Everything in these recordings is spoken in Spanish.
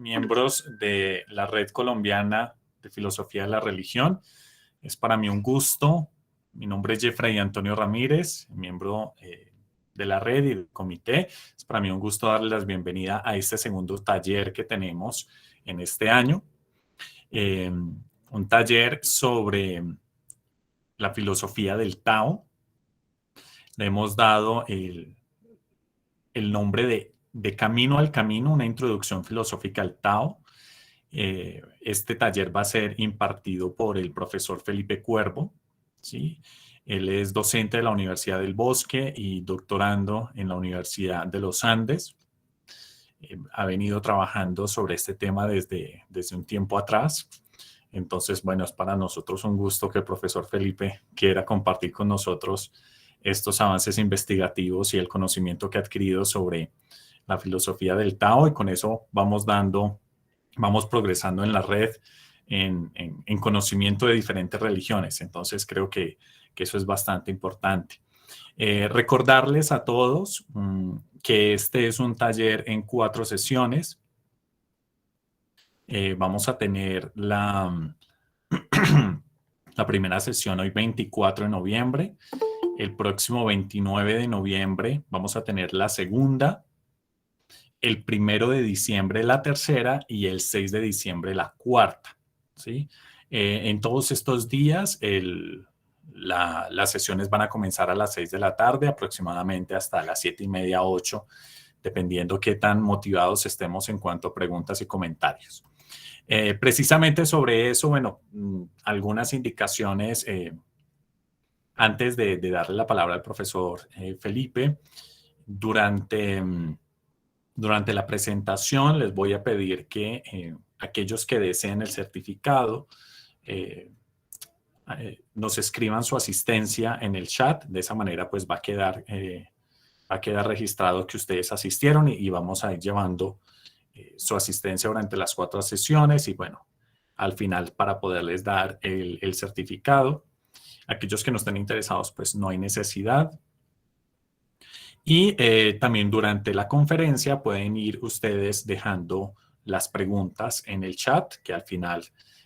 miembros de la Red Colombiana de Filosofía de la Religión. Es para mí un gusto. Mi nombre es Jeffrey Antonio Ramírez, miembro de la red y del comité. Es para mí un gusto darles la bienvenida a este segundo taller que tenemos en este año. Un taller sobre la filosofía del Tao. Le hemos dado el nombre de Camino al Camino, una introducción filosófica al Tao. Este taller va a ser impartido por el profesor Felipe Cuervo, ¿sí? Él es docente de la Universidad del Bosque y doctorando en la Universidad de los Andes. Ha venido trabajando sobre este tema desde un tiempo atrás. Entonces, bueno, es para nosotros un gusto que el profesor Felipe quiera compartir con nosotros estos avances investigativos y el conocimiento que ha adquirido sobre la filosofía del Tao, y con eso vamos progresando en la red en conocimiento de diferentes religiones. Entonces creo que eso es bastante importante. Recordarles a todos que este es un taller en 4 sesiones. Vamos a tener la primera sesión hoy 24 de noviembre. El próximo 29 de noviembre vamos a tener la segunda. El 1 de diciembre la tercera y el 6 de diciembre la cuarta, ¿sí? En todos estos días las sesiones van a comenzar a las 6 de la tarde, aproximadamente hasta las 7:30, 8, dependiendo qué tan motivados estemos en cuanto a preguntas y comentarios. Precisamente sobre eso, bueno, algunas indicaciones antes de darle la palabra al profesor Felipe. Durante la presentación les voy a pedir que aquellos que deseen el certificado nos escriban su asistencia en el chat. De esa manera pues va a quedar registrado que ustedes asistieron y vamos a ir llevando su asistencia durante las 4 sesiones y bueno, al final para poderles dar el certificado. Aquellos que no estén interesados pues no hay necesidad. Y también durante la conferencia pueden ir ustedes dejando las preguntas en el chat, que al final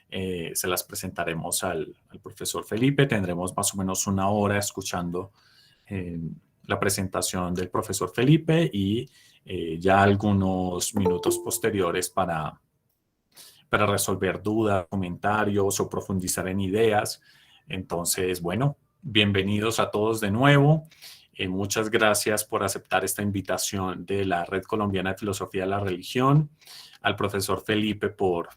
se las presentaremos al profesor Felipe. Tendremos más o menos 1 hora escuchando la presentación del profesor Felipe y ya algunos minutos posteriores para resolver dudas, comentarios o profundizar en ideas. Entonces, bueno, bienvenidos a todos de nuevo. Muchas gracias por aceptar esta invitación de la Red Colombiana de Filosofía de la Religión, al profesor Felipe por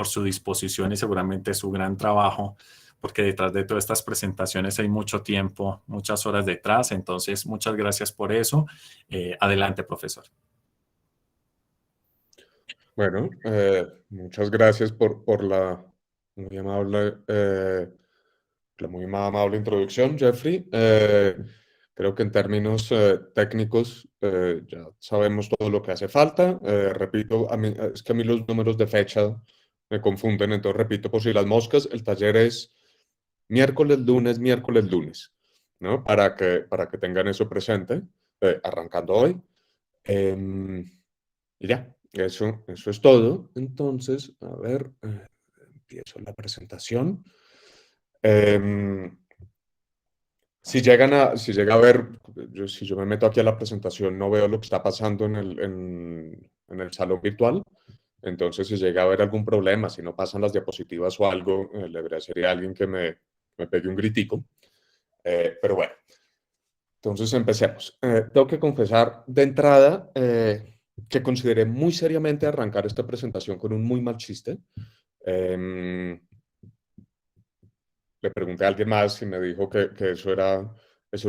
su disposición y seguramente su gran trabajo, porque detrás de todas estas presentaciones hay mucho tiempo, muchas horas detrás. Entonces, muchas gracias por eso. Adelante, profesor. Bueno, muchas gracias por la muy amable introducción, Jeffrey. Creo que en términos técnicos ya sabemos todo lo que hace falta. Repito, es que a mí los números de fecha me confunden, entonces repito por si las moscas, el taller es miércoles, lunes, ¿no? Para que tengan eso presente, arrancando hoy. Y ya, eso es todo. Entonces, a ver, empiezo la presentación. Si llega a ver, si yo me meto aquí a la presentación, no veo lo que está pasando en el salón virtual. Entonces, si llega a haber algún problema, si no pasan las diapositivas o algo, le agradecería a alguien que me pegue un gritico. Pero bueno, entonces empecemos. Tengo que confesar de entrada que consideré muy seriamente arrancar esta presentación con un muy mal chiste. Le pregunté a alguien más y me dijo que eso era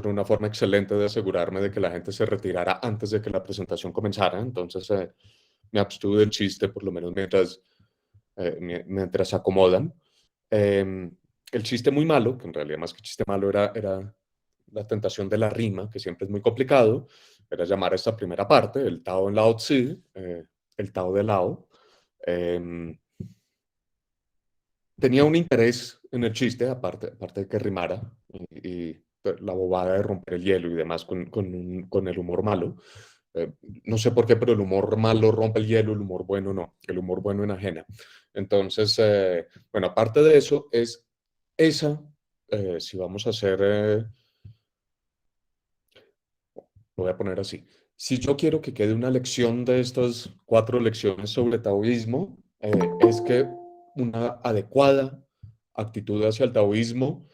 una forma excelente de asegurarme de que la gente se retirara antes de que la presentación comenzara. Entonces me abstuve del chiste, por lo menos mientras se acomodan. El chiste muy malo, que en realidad más que chiste malo era la tentación de la rima, que siempre es muy complicado, era llamar a esta primera parte, el Tao en Lao Tzu, el Tao de Lao. Tenía un interés en el chiste, aparte de que rimara, y la bobada de romper el hielo y demás con el humor malo. Eh, no sé por qué, pero el humor malo rompe el hielo, el humor bueno no, el humor bueno enajena. Entonces, bueno, aparte de eso, es esa, si vamos a hacer, lo voy a poner así, si yo quiero que quede una lección de estas 4 lecciones sobre taoísmo, es que una adecuada actitud hacia el taoísmo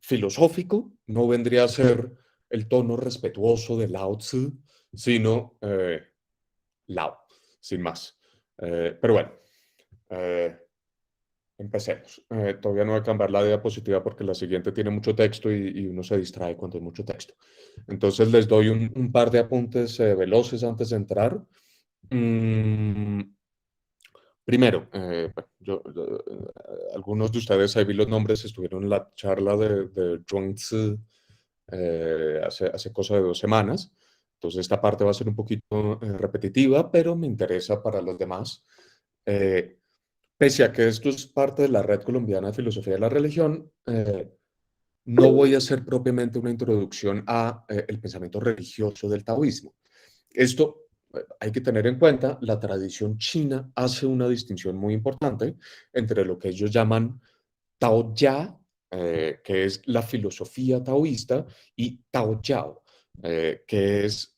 filosófico no vendría a ser el tono respetuoso de Lao Tzu, sino Lao, sin más. Pero bueno, eh, empecemos. Todavía no voy a cambiar la diapositiva porque la siguiente tiene mucho texto y uno se distrae cuando hay mucho texto. Entonces les doy un par de apuntes veloces antes de entrar. Mm, Primero, bueno, algunos de ustedes, ahí vi los nombres, estuvieron en la charla de Zhuangzi hace cosa de 2 semanas. Entonces, esta parte va a ser un poquito repetitiva, pero me interesa para los demás. Eh, Pese a que esto es parte de la Red Colombiana de Filosofía de la Religión, no voy a hacer propiamente una introducción a el pensamiento religioso del taoísmo. Esto hay que tener en cuenta, la tradición china hace una distinción muy importante entre lo que ellos llaman Tao Ya, que es la filosofía taoísta, y Tao Yao, que es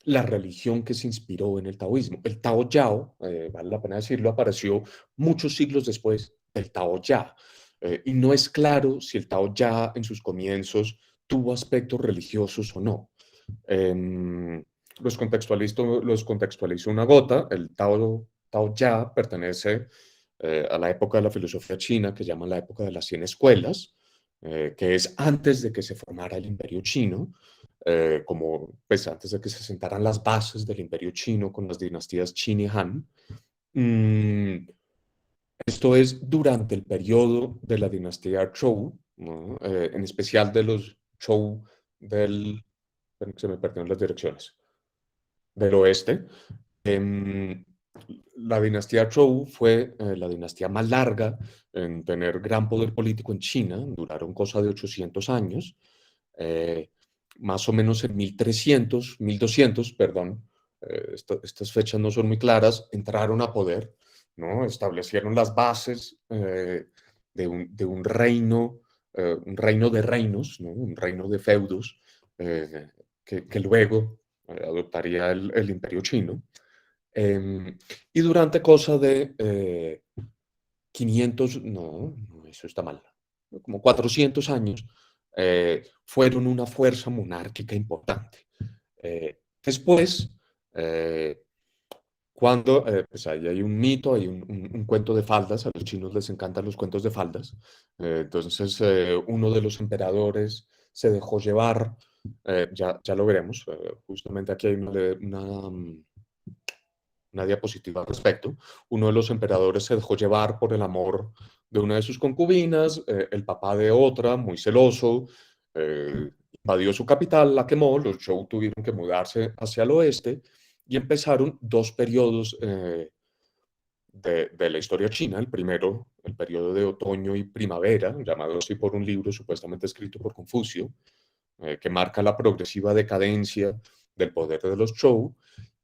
la religión que se inspiró en el taoísmo. El Tao Yao, vale la pena decirlo, apareció muchos siglos después del Tao Ya. Y no es claro si el Tao Ya en sus comienzos tuvo aspectos religiosos o no. Los contextualizo una gota. El Tao Ya pertenece a la época de la filosofía china que llaman la época de las 100 escuelas, que es antes de que se formara el imperio chino, como pues antes de que se sentaran las bases del imperio chino con las dinastías Qin y Han. Mm, Esto es durante el periodo de la dinastía Zhou, ¿no? En especial de los Zhou del, se me perdieron las direcciones, del oeste. Em, la dinastía Zhou fue la dinastía más larga en tener gran poder político en China, duraron cosa de 800 años, eh, más o menos en 1300, 1200, perdón, estas fechas no son muy claras, entraron a poder, ¿no? Establecieron las bases de un reino, un reino de reinos, ¿no? Un reino de feudos, eh, que luego adoptaría el imperio chino. Y durante cosa de 500, no, no, eso está mal, como 400 años, fueron una fuerza monárquica importante. Después, cuando, pues ahí hay un mito, hay un cuento de faldas, a los chinos les encantan los cuentos de faldas, entonces uno de los emperadores se dejó llevar, ya lo veremos, justamente aquí hay una diapositiva al respecto. Uno de los emperadores se dejó llevar por el amor de una de sus concubinas, el papá de otra, muy celoso, invadió su capital, la quemó, los Zhou tuvieron que mudarse hacia el oeste y empezaron 2 periodos de la historia china. El primero, el periodo de otoño y primavera, llamado así por un libro supuestamente escrito por Confucio, que marca la progresiva decadencia del poder de los Zhou,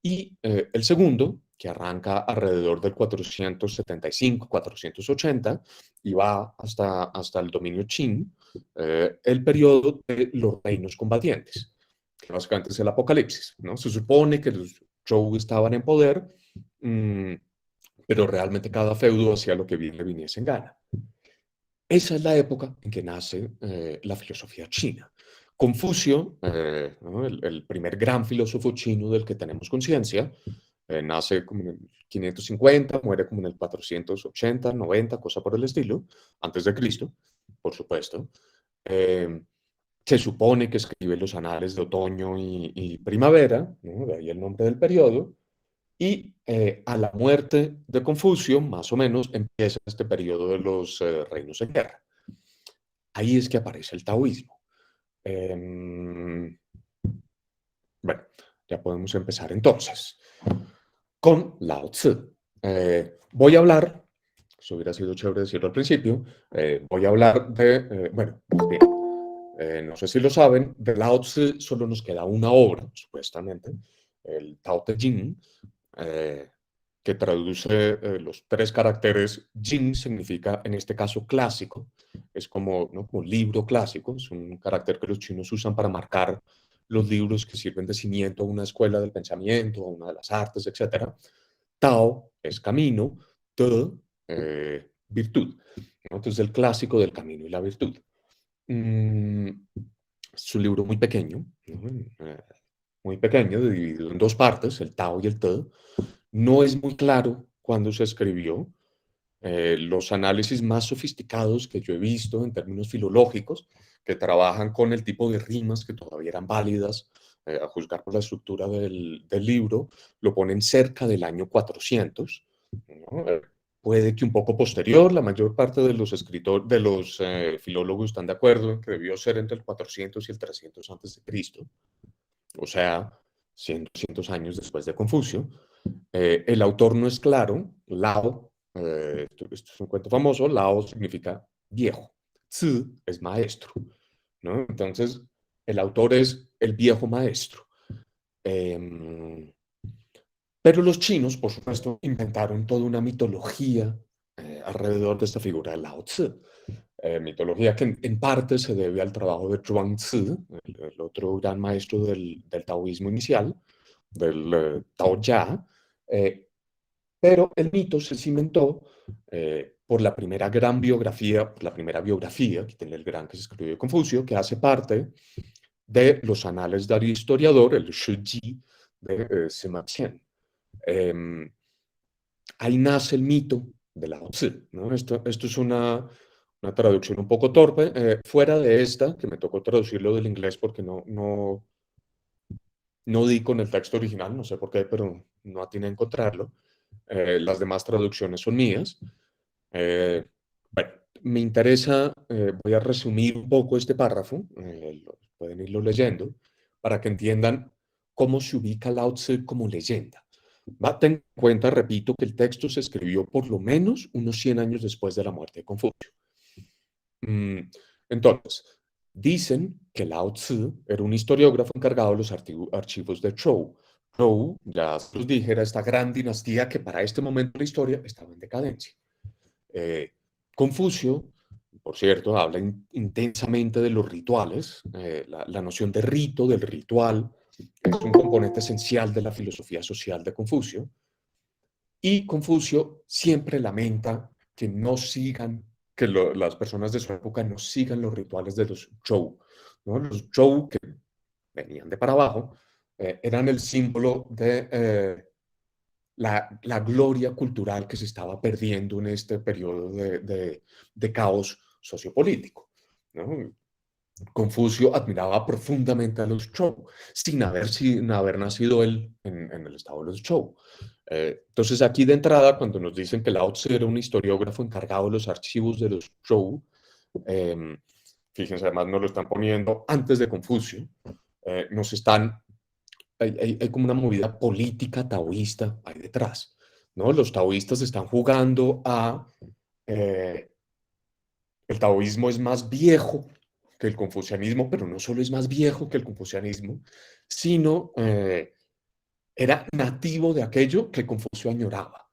y el segundo, que arranca alrededor del 475, 480 y va hasta el dominio Qin, el periodo de los reinos combatientes, que básicamente es el apocalipsis, ¿no? Se supone que los Zhou estaban en poder, mmm, pero realmente cada feudo hacía lo que bien le viniese en gana. Esa es la época en que nace la filosofía china. Confucio, ¿no? el primer gran filósofo chino del que tenemos conciencia, nace como en el 550, muere como en el 480, 90, cosa por el estilo, antes de Cristo, por supuesto. Eh, Se supone que escribe los anales de otoño y primavera, ¿no? De ahí el nombre del periodo, y a la muerte de Confucio, más o menos, empieza este periodo de los reinos en guerra. Ahí es que aparece el taoísmo. Bueno, ya podemos empezar entonces con Lao Tzu. Voy a hablar, eso hubiera sido chévere decirlo al principio, voy a hablar de, bueno, más bien, No sé si lo saben, de Lao Tzu solo nos queda una obra, supuestamente, el Tao Te Ching, eh, que traduce los tres caracteres. Jing significa, en este caso, clásico. Es como, ¿no?, como libro clásico. Es un carácter que los chinos usan para marcar los libros que sirven de cimiento a una escuela del pensamiento, a una de las artes, etc. Tao es camino, Te, virtud, ¿no? Entonces, el clásico del camino y la virtud. Mm, es un libro muy pequeño, ¿no? Muy pequeño, dividido en dos partes, el Tao y el Te. No es muy claro cuándo se escribió. Los análisis más sofisticados que yo he visto en términos filológicos, que trabajan con el tipo de rimas que todavía eran válidas, a juzgar por la estructura del libro, lo ponen cerca del año 400, ¿no? Puede que un poco posterior. La mayor parte de los escritores, de los filólogos están de acuerdo en que debió ser entre el 400 y el 300 antes de Cristo, o sea, 100, 200 años después de Confucio. El autor no es claro. Lao, esto es un cuento famoso, Lao significa viejo, Tzu es maestro, ¿no? Entonces, el autor es el viejo maestro. Eh, pero los chinos, por supuesto, inventaron toda una mitología alrededor de esta figura de Lao Tzu. Mitología que en parte se debe al trabajo de Zhuangzi, el otro gran maestro del taoísmo inicial, del Tao Ya, pero el mito se cimentó por la primera gran biografía, por la primera biografía, que tiene el gran, que se escribió de Confucio, que hace parte de los anales del historiador, el Shuji de Sima Qian. Ahí nace el mito de Lao Tzu, ¿no? Esto es una traducción un poco torpe. Fuera de esta, que me tocó traducirlo del inglés porque no di con el texto original, no sé por qué, pero no atiné a encontrarlo. Las demás traducciones son mías. Bueno, me interesa, voy a resumir un poco este párrafo, pueden irlo leyendo, para que entiendan cómo se ubica Lao Tzu como leyenda. Ten en cuenta, repito, que el texto se escribió por lo menos unos 100 años después de la muerte de Confucio. Entonces, dicen que Lao Tzu era un historiógrafo encargado de los archivos de Zhou. Zhou, ya os dije, era esta gran dinastía que para este momento de la historia estaba en decadencia. Confucio, por cierto, habla intensamente de los rituales. La noción de rito, del ritual, es un componente esencial de la filosofía social de Confucio. Y Confucio siempre lamenta que no sigan, que las personas de su época no sigan los rituales de los Zhou, ¿no? Los Zhou, que venían de para abajo, eran el símbolo de la gloria cultural que se estaba perdiendo en este periodo de caos sociopolítico, ¿no? Confucio admiraba profundamente a los Zhou, sin haber nacido él en el estado de los Zhou. Entonces, aquí de entrada, cuando nos dicen que Lao Tzu era un historiógrafo encargado de los archivos de los Zhou, fíjense, además nos lo están poniendo antes de Confucio, hay como una movida política taoísta ahí detrás, ¿no? Los taoístas están jugando a... el taoísmo es más viejo que el confucianismo, pero no solo es más viejo que el confucianismo, sino era nativo de aquello que Confucio añoraba,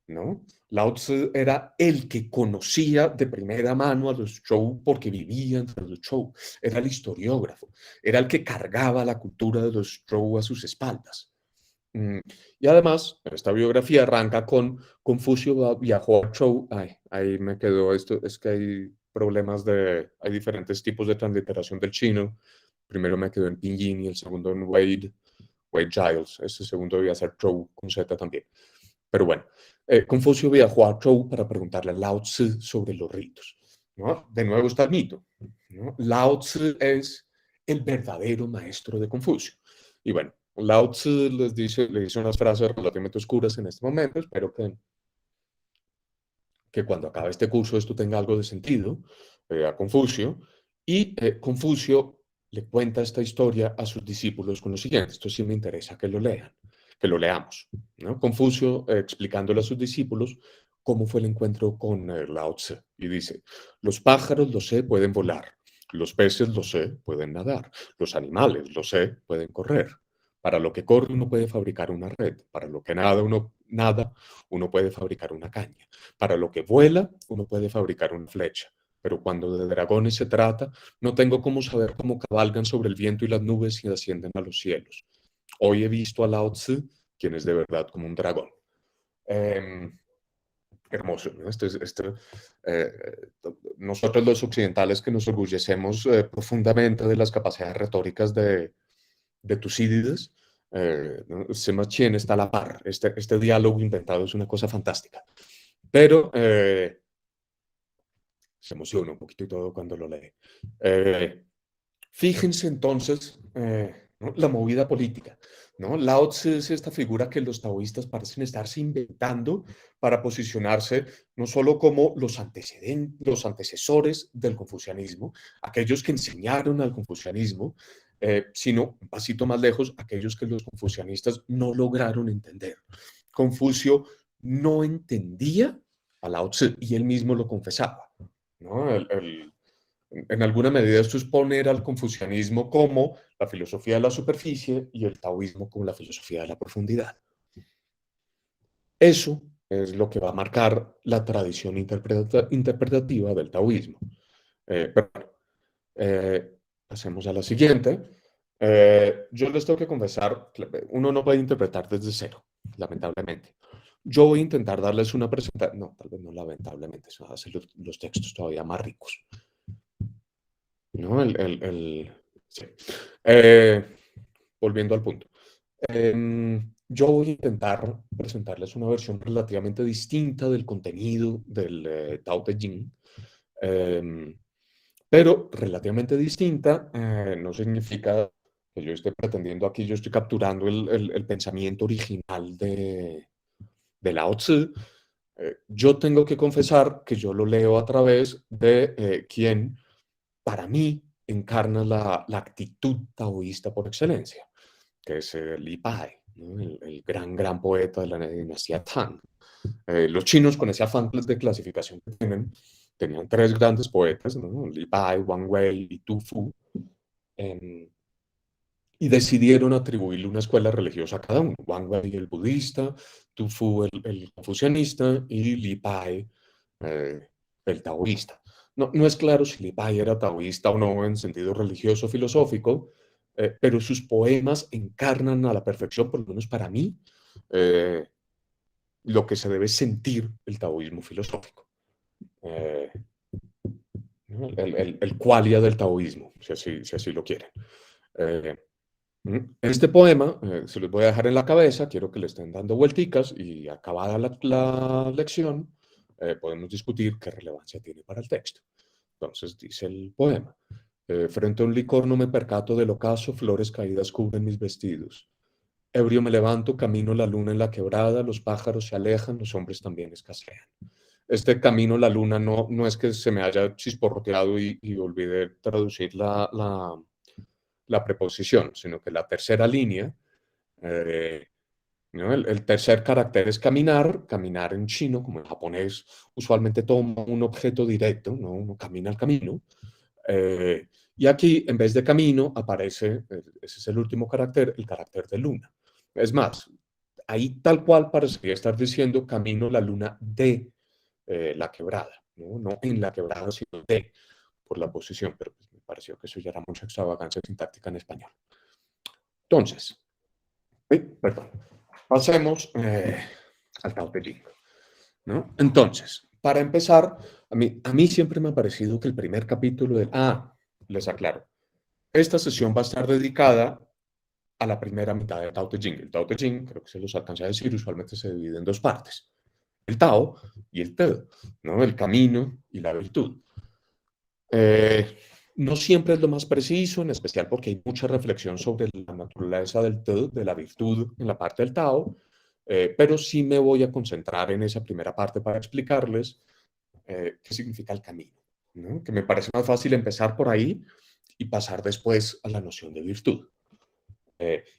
¿no? Lao Tzu era el que conocía de primera mano a los Zhou porque vivía entre los Zhou, era el historiógrafo, era el que cargaba la cultura de los Zhou a sus espaldas. Y además, esta biografía arranca con Confucio viajó a Zhou. Ay, ahí me quedó esto, es que hay diferentes tipos de transliteración del chino. Primero me quedó en pinyin y el segundo en Wade Giles. Este segundo debía ser Zhou con Z también. Pero bueno, Confucio viajó a Zhou para preguntarle a Lao Tzu sobre los ritos, ¿no? De nuevo está el mito, ¿no? Lao Tzu es el verdadero maestro de Confucio. Y bueno, Lao Tzu le dice unas frases relativamente oscuras en este momento. Espero que cuando acabe este curso esto tenga algo de sentido a Confucio. Y Confucio le cuenta esta historia a sus discípulos con lo siguiente. Esto sí me interesa que lo lean, que lo leamos, ¿no? Confucio explicándole a sus discípulos cómo fue el encuentro con Lao Tzu. Y dice, los pájaros, lo sé, pueden volar. Los peces, lo sé, pueden nadar. Los animales, lo sé, pueden correr. Para lo que corre uno puede fabricar una red. Para lo que nada, uno puede fabricar una caña. Para lo que vuela, uno puede fabricar una flecha. Pero cuando de dragones se trata, no tengo cómo saber cómo cabalgan sobre el viento y las nubes y ascienden a los cielos. Hoy he visto a Lao Tzu, quien es de verdad como un dragón. Hermoso, ¿no? Eh, nosotros los occidentales que nos orgullecemos profundamente de las capacidades retóricas de Tucídides, ¿no? Sima Qian está a la par. Este diálogo inventado es una cosa fantástica. Pero se emociona un poquito y todo cuando lo lee. Fíjense entonces, ¿no? La movida política, ¿no? Lao Tzu es esta figura que los taoístas parecen estarse inventando para posicionarse no solo como los antecesores del confucianismo, aquellos que enseñaron al confucianismo, sino un pasito más lejos, aquellos que los confucianistas no lograron entender. Confucio no entendía a Lao Tzu y él mismo lo confesaba, ¿no? En alguna medida esto es poner al confucianismo como la filosofía de la superficie y el taoísmo como la filosofía de la profundidad. Eso es lo que va a marcar la tradición interpretativa del taoísmo. Pero, pasemos a la siguiente. Yo les tengo que confesar, uno no puede interpretar desde cero, lamentablemente. Yo voy a intentar darles una presentación, no, tal vez no lamentablemente, eso hace los textos todavía más ricos. ¿No? Sí. Eh, volviendo al punto. Yo voy a intentar presentarles una versión relativamente distinta del contenido del Tao Te Ching, pero relativamente distinta no significa que yo esté pretendiendo aquí, yo estoy capturando el pensamiento original de Lao Tzu. Yo tengo que confesar que yo lo leo a través de quien para mí encarna la actitud taoísta por excelencia, que es Li Pai, ¿no? El gran poeta de la dinastía Tang. Los chinos, con ese afán de clasificación que tenían tres grandes poetas, ¿no? Li Pai, Wang Wei y Tu Fu, y decidieron atribuirle una escuela religiosa a cada uno. Wang Wei el budista, Tu Fu el confucianista y Li Pai el taoísta. No es claro si Li Pai era taoísta o no en sentido religioso filosófico, pero sus poemas encarnan a la perfección, por lo menos para mí, lo que se debe sentir el taoísmo filosófico. El qualia del taoísmo, si así lo quieren. Este poema se los voy a dejar en la cabeza, quiero que le estén dando vuelticas y acabada la lección, podemos discutir qué relevancia tiene para el texto. Entonces dice el poema: frente a un licor no me percato del ocaso, flores caídas cubren mis vestidos. Ebrio me levanto, camino la luna en la quebrada, los pájaros se alejan, los hombres también escasean. Este camino la luna no es que se me haya chisporroteado y olvidé traducir la preposición, sino que la tercera línea, ¿no? El tercer carácter es caminar. Caminar en chino, como en japonés, usualmente toma un objeto directo, ¿no? Uno camina el camino. Y aquí, en vez de camino, aparece, ese es el último carácter, el carácter de luna. Es más, ahí tal cual parecería estar diciendo camino la luna de la quebrada, no en la quebrada, sino de, por la posición, pero pues me pareció que eso ya era mucha extravagancia sintáctica en español. Entonces, perdón, pasemos al Tao Te Ching, ¿no? Entonces, para empezar, a mí siempre me ha parecido que el primer capítulo del... les aclaro, esta sesión va a estar dedicada a la primera mitad del Tao Te Ching. El Tao Te Ching, creo que se los alcancé a decir, usualmente se divide en dos partes: el Tao y el Te, ¿no? El camino y la virtud. No siempre es lo más preciso, en especial porque hay mucha reflexión sobre la naturaleza del Te, de la virtud en la parte del Tao, pero sí me voy a concentrar en esa primera parte para explicarles qué significa el camino, ¿no? Que me parece más fácil empezar por ahí y pasar después a la noción de virtud.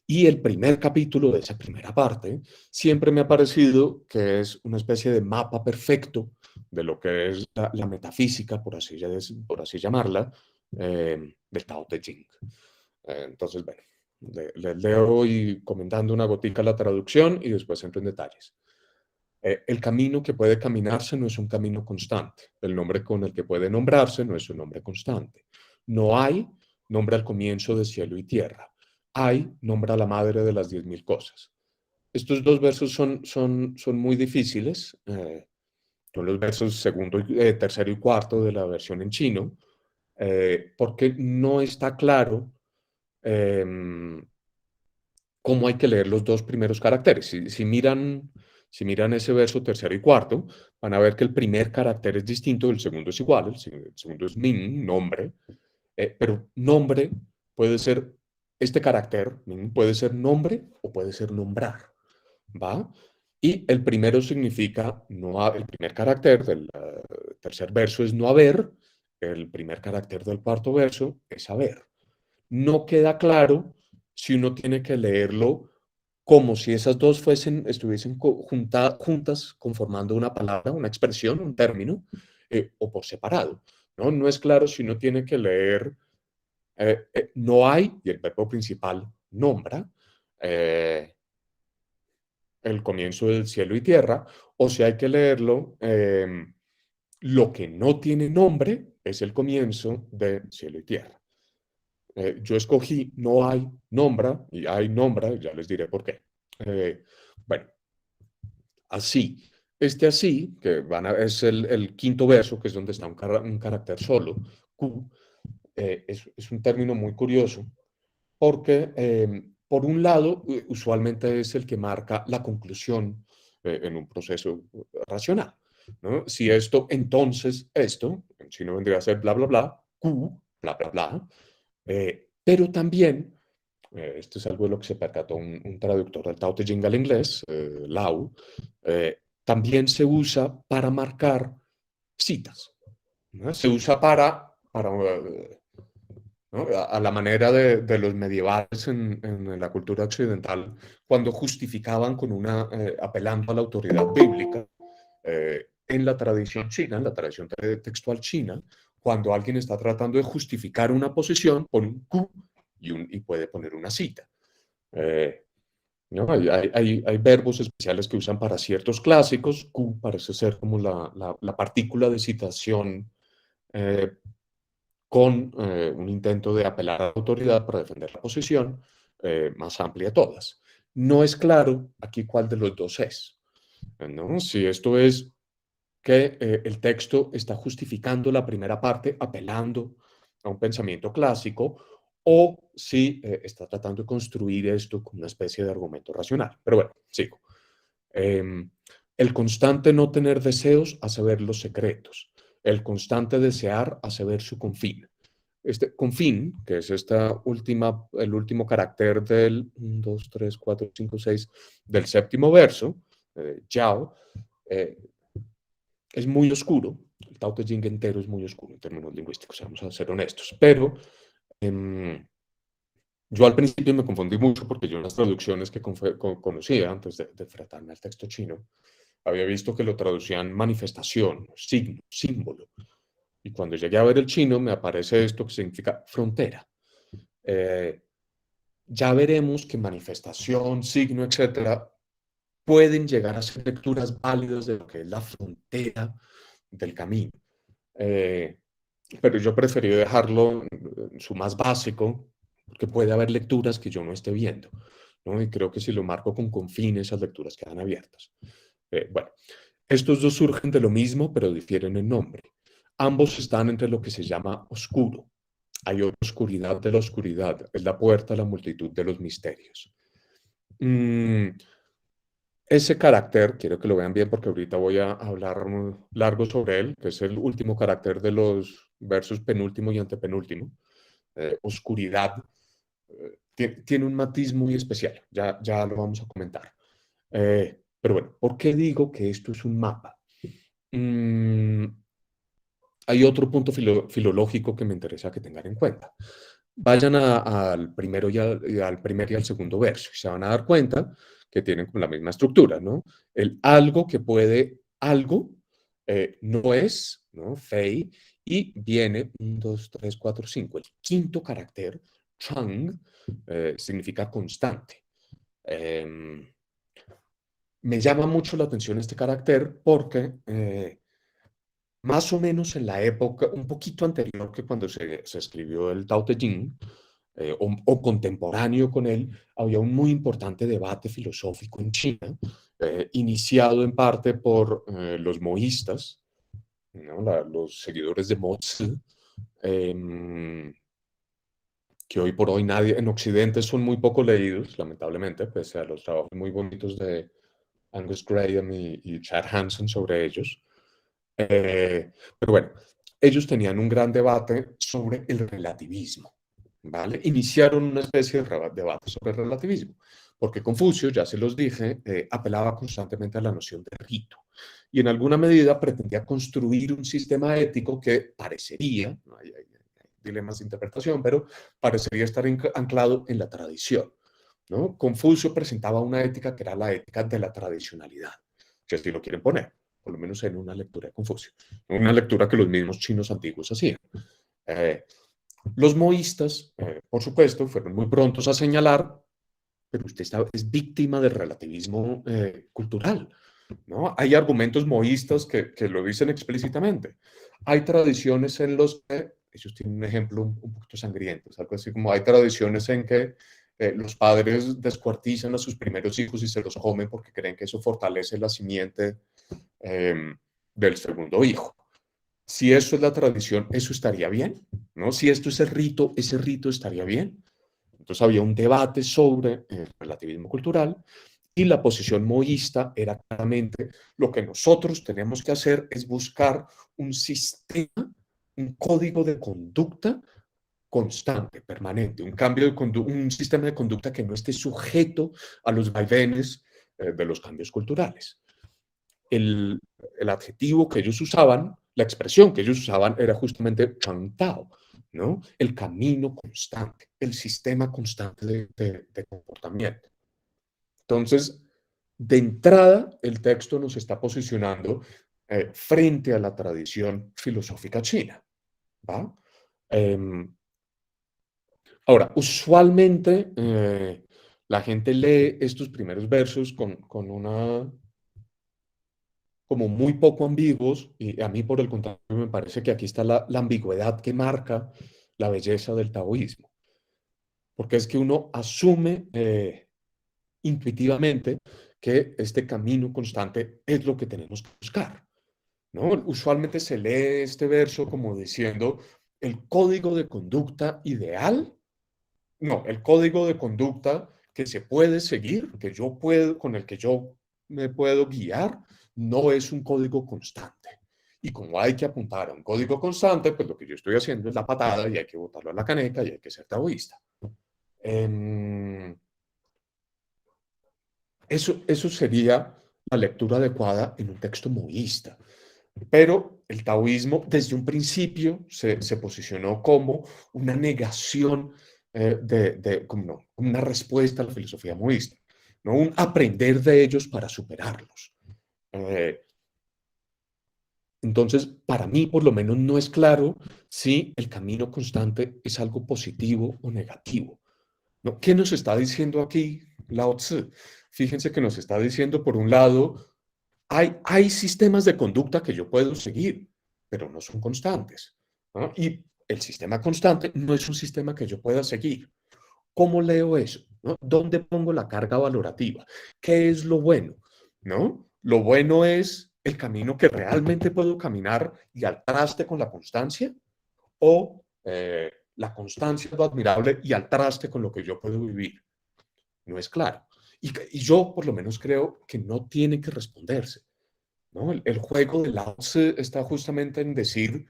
Y el primer capítulo de esa primera parte siempre me ha parecido que es una especie de mapa perfecto de lo que es la metafísica, por así llamarla, del Tao Te Ching. Entonces, bueno, les leo y comentando una gotica la traducción y después entro en detalles. El camino que puede caminarse no es un camino constante. El nombre con el que puede nombrarse no es un nombre constante. No hay nombre al comienzo de cielo y tierra. Hay nombre a la madre de las 10.000 cosas. Estos dos versos son muy difíciles. Son los versos segundo, tercero y cuarto de la versión en chino, porque no está claro cómo hay que leer los dos primeros caracteres. Si miran ese verso tercero y cuarto, van a ver que el primer carácter es distinto, el segundo es igual, el segundo es min, nombre, pero nombre puede ser, este carácter, min, puede ser nombre o puede ser nombrar, ¿va? Y el primero significa, el primer carácter del tercer verso es no haber, el primer carácter del cuarto verso es haber. No queda claro si uno tiene que leerlo como si esas dos estuviesen juntas conformando una palabra, una expresión, un término, o por separado, ¿no? No es claro si uno tiene que leer no hay, y el verbo principal nombra, el comienzo del cielo y tierra, o si hay que leerlo, lo que no tiene nombre es el comienzo de cielo y tierra. Yo escogí no hay, nombra, y hay, nombra, y ya les diré por qué. Bueno, así. Este así, que es el quinto verso, que es donde está un carácter solo, Q, es un término muy curioso, porque por un lado, usualmente es el que marca la conclusión en un proceso racional, ¿no? Si esto, entonces esto, en chino vendría a ser bla, bla, bla, Q, bla, bla, bla, pero también, esto es algo de lo que se percató un traductor del Tao Te Ching al inglés, Lau, también se usa para marcar citas, ¿no? Se usa para ¿no? A la manera de los medievales en la cultura occidental, cuando justificaban apelando a la autoridad bíblica, en la tradición china, en la tradición textual china, cuando alguien está tratando de justificar una posición, pone un Q y puede poner una cita. ¿No? Hay verbos especiales que usan para ciertos clásicos. Q parece ser como la partícula de citación con un intento de apelar a la autoridad para defender la posición más amplia de todas. No es claro aquí cuál de los dos es, ¿no? Si esto es que el texto está justificando la primera parte, apelando a un pensamiento clásico, o si está tratando de construir esto como una especie de argumento racional. Pero bueno, sigo. El constante no tener deseos hace ver los secretos. El constante desear hace ver su confín. Este confín, que es el último carácter del 1, 2, 3, 4, 5, 6 del séptimo verso, Yao, es muy oscuro. El Tao Te Ching entero es muy oscuro en términos lingüísticos, vamos a ser honestos. Pero yo al principio me confundí mucho porque yo en las traducciones que conocía antes de enfrentarme al texto chino, había visto que lo traducían manifestación, signo, símbolo. Y cuando llegué a ver el chino, me aparece esto que significa frontera. Ya veremos que manifestación, signo, etcétera, pueden llegar a ser lecturas válidas de lo que es la frontera del camino. Pero yo preferí dejarlo en su más básico, porque puede haber lecturas que yo no esté viendo, ¿no? Y creo que si lo marco con confín, esas lecturas quedan abiertas. Bueno, estos dos surgen de lo mismo, pero difieren en nombre. Ambos están entre lo que se llama oscuro. Hay oscuridad de la oscuridad, es la puerta a la multitud de los misterios. Ese carácter, quiero que lo vean bien porque ahorita voy a hablar largo sobre él, que es el último carácter de los versos penúltimo y antepenúltimo. Oscuridad tiene un matiz muy especial, ya lo vamos a comentar. Pero bueno, ¿por qué digo que esto es un mapa? Hay otro punto filológico que me interesa que tengan en cuenta. Vayan al primero al primer y al segundo verso y se van a dar cuenta que tienen la misma estructura, ¿no? El algo que puede algo no es, ¿no? Fei, Y viene 1, 2, 3, 4, 5. El quinto carácter, chang, significa constante. Eh, Me llama mucho la atención este carácter porque más o menos en la época, un poquito anterior que cuando se escribió el Tao Te Ching, o contemporáneo con él, había un muy importante debate filosófico en China, iniciado en parte por los moístas, ¿no? Los seguidores de Mo Tzu, eh, que hoy por hoy nadie en Occidente son muy poco leídos, lamentablemente, pese a los trabajos muy bonitos de Angus Graham y Chad Hansen sobre ellos. Pero bueno, ellos tenían un gran debate sobre el relativismo, ¿vale? Iniciaron una especie de debate sobre el relativismo, porque Confucio, ya se los dije, apelaba constantemente a la noción de rito y en alguna medida pretendía construir un sistema ético que parecería, ¿no? Hay dilemas de interpretación, pero parecería estar anclado en la tradición, ¿no? Confucio presentaba una ética que era la ética de la tradicionalidad, si así lo quieren poner, por lo menos en una lectura de Confucio, una lectura que los mismos chinos antiguos hacían. Eh, los moístas, por supuesto, fueron muy prontos a señalar, pero usted es víctima del relativismo cultural, ¿no? Hay argumentos moístas que lo dicen explícitamente. Hay tradiciones en los que, ellos tienen un ejemplo un poquito sangriento, es algo así como hay tradiciones en que los padres descuartizan a sus primeros hijos y se los comen porque creen que eso fortalece la simiente del segundo hijo. Si eso es la tradición, eso estaría bien, ¿no? Si esto es el rito, ese rito estaría bien. Entonces había un debate sobre el relativismo cultural y la posición moísta era claramente lo que nosotros tenemos que hacer es buscar un sistema, un código de conducta constante, permanente, un cambio de un sistema de conducta que no esté sujeto a los vaivenes de los cambios culturales. El, el adjetivo que ellos usaban, la expresión que ellos usaban era justamente changtao, ¿no? El camino constante, el sistema constante de comportamiento. Entonces, de entrada, el texto nos está posicionando frente a la tradición filosófica china, ¿va? Eh, Ahora, usualmente la gente lee estos primeros versos con una como muy poco ambiguos, y a mí por el contrario me parece que aquí está la ambigüedad que marca la belleza del taoísmo, porque es que uno asume intuitivamente que este camino constante es lo que tenemos que buscar, ¿no? Usualmente se lee este verso como diciendo el código de conducta ideal, no, el código de conducta que se puede seguir, que yo puedo, con el que yo me puedo guiar, no es un código constante. Y como hay que apuntar a un código constante, pues lo que yo estoy haciendo es la patada y hay que botarlo a la caneca y hay que ser taoísta. Eso sería la lectura adecuada en un texto moísta. Pero el taoísmo desde un principio se posicionó como una negación como no, una respuesta a la filosofía moísta, no un aprender de ellos para superarlos. Eh, entonces, para mí, por lo menos, no es claro si el camino constante es algo positivo o negativo, ¿no? ¿Qué nos está diciendo aquí Lao Tzu? Fíjense que nos está diciendo, por un lado, hay sistemas de conducta que yo puedo seguir, pero no son constantes, ¿no? Y el sistema constante no es un sistema que yo pueda seguir. ¿Cómo leo eso? ¿No? ¿Dónde pongo la carga valorativa? ¿Qué es lo bueno? ¿No? Lo bueno es el camino que realmente puedo caminar y al traste con la constancia, o la constancia es lo admirable y al traste con lo que yo puedo vivir. No es claro. Y yo por lo menos creo que no tiene que responderse, ¿no? El juego de Lao Tzu está justamente en decir,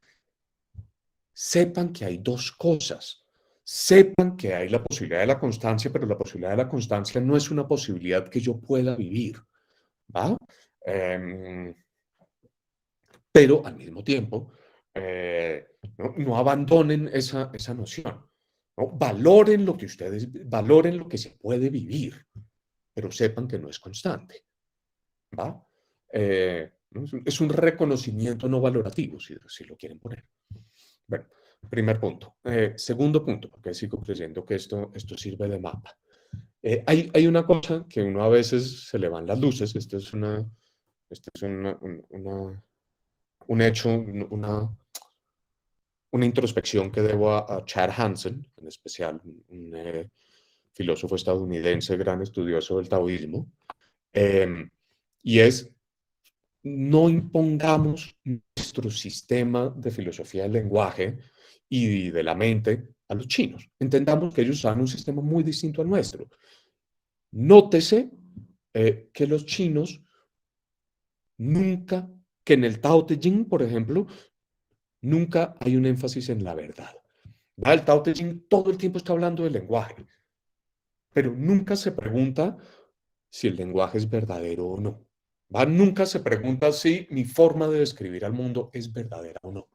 sepan que hay dos cosas. Sepan que hay la posibilidad de la constancia, pero la posibilidad de la constancia no es una posibilidad que yo pueda vivir, ¿va? Eh, pero al mismo tiempo, no abandonen esa noción, ¿no? Valoren lo que ustedes, valoren lo que se puede vivir, pero sepan que no es constante, ¿va? ¿No? Es un reconocimiento no valorativo, si lo quieren poner. Bueno, primer punto. Segundo punto, porque sigo creyendo que esto sirve de mapa. Hay una cosa que uno a veces se le van las luces, esto es un hecho, una introspección que debo a Chad Hansen, en especial un filósofo estadounidense, gran estudioso del taoísmo, y es: no impongamos nuestro sistema de filosofía del lenguaje y de la mente a los chinos. Entendamos que ellos usan un sistema muy distinto al nuestro. Nótese que los chinos nunca, que en el Tao Te Ching, por ejemplo, nunca hay un énfasis en la verdad. ¿Va? El Tao Te Ching todo el tiempo está hablando del lenguaje, pero nunca se pregunta si el lenguaje es verdadero o no. ¿Va? Nunca se pregunta si mi forma de describir al mundo es verdadera o no.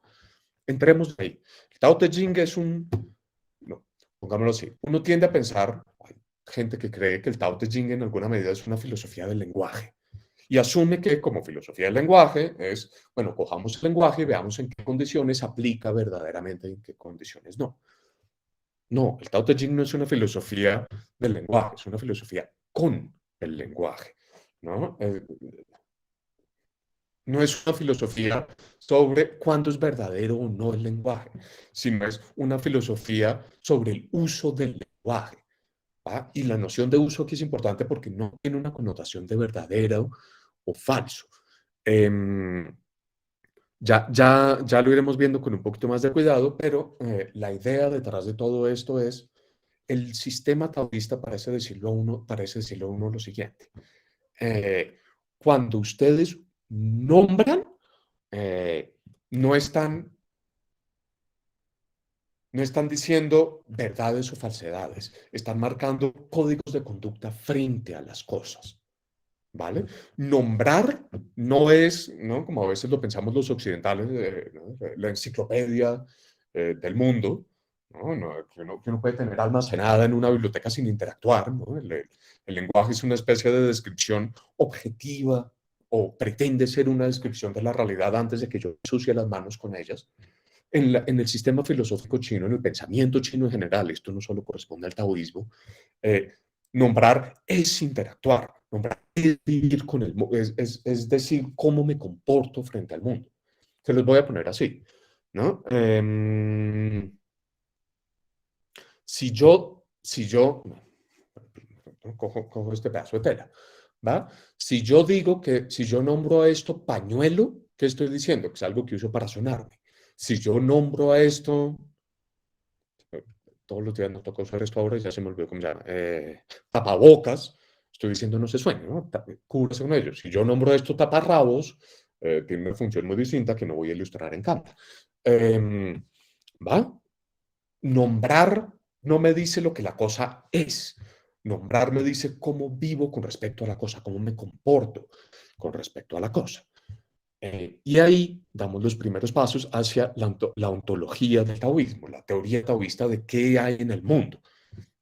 Entremos ahí. El Tao Te Ching es no, pongámoslo así, uno tiende a pensar, hay gente que cree que el Tao Te Ching en alguna medida es una filosofía del lenguaje y asume que como filosofía del lenguaje es, bueno, cojamos el lenguaje y veamos en qué condiciones aplica verdaderamente y en qué condiciones no. No, el Tao Te Ching no es una filosofía del lenguaje, es una filosofía con el lenguaje, ¿no? No es una filosofía sobre cuándo es verdadero o no el lenguaje, sino es una filosofía sobre el uso del lenguaje. ¿Va? Y la noción de uso aquí es importante porque no tiene una connotación de verdadero o falso. Em, ya lo iremos viendo con un poquito más de cuidado, pero la idea detrás de todo esto es: el sistema taoísta parece decirlo a uno lo siguiente. eh, Cuando ustedes nombran, eh, no están, no están diciendo verdades o falsedades, están marcando códigos de conducta frente a las cosas. ¿Vale? Nombrar no es, ¿no? Como a veces lo pensamos los occidentales, ¿no? La enciclopedia del mundo, ¿no? Que uno puede tener almacenada en una biblioteca sin interactuar, ¿no? El lenguaje es una especie de descripción objetiva o pretende ser una descripción de la realidad antes de que yo ensucie las manos con ellas. En el sistema filosófico chino, en el pensamiento chino en general, esto no solo corresponde al taoísmo, eh, nombrar es interactuar, nombrar es vivir con el mundo, es decir, cómo me comporto frente al mundo. Se los voy a poner así, ¿no? Si yo cojo este pedazo de tela, ¿va? Si yo nombro a esto pañuelo, ¿qué estoy diciendo? Que es algo que uso para sonarme. Si yo nombro a esto, todos los días nos toca usar esto ahora y ya se me olvidó cómo se llama, tapabocas, estoy diciendo no se sueñe, ¿no? Cúbrase con ellos. Si yo nombro esto taparrabos, tiene una función muy distinta que no voy a ilustrar en cámara. ¿Va? Nombrar no me dice lo que la cosa es. Nombrar me dice cómo vivo con respecto a la cosa, cómo me comporto con respecto a la cosa. Y ahí damos los primeros pasos hacia la ontología del taoísmo, la teoría taoísta de qué hay en el mundo,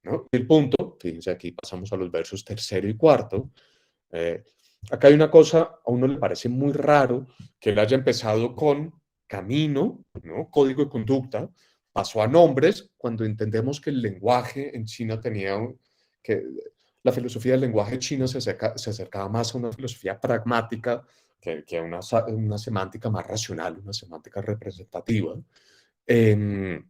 ¿no? El punto, fíjense aquí pasamos a los versos tercero y cuarto. eh, Acá hay una cosa, a uno le parece muy raro que él haya empezado con camino, ¿no? Código de conducta, pasó a nombres, cuando entendemos que el lenguaje en China que la filosofía del lenguaje chino se acercaba más a una filosofía pragmática que a una semántica más racional, una semántica representativa. Eh,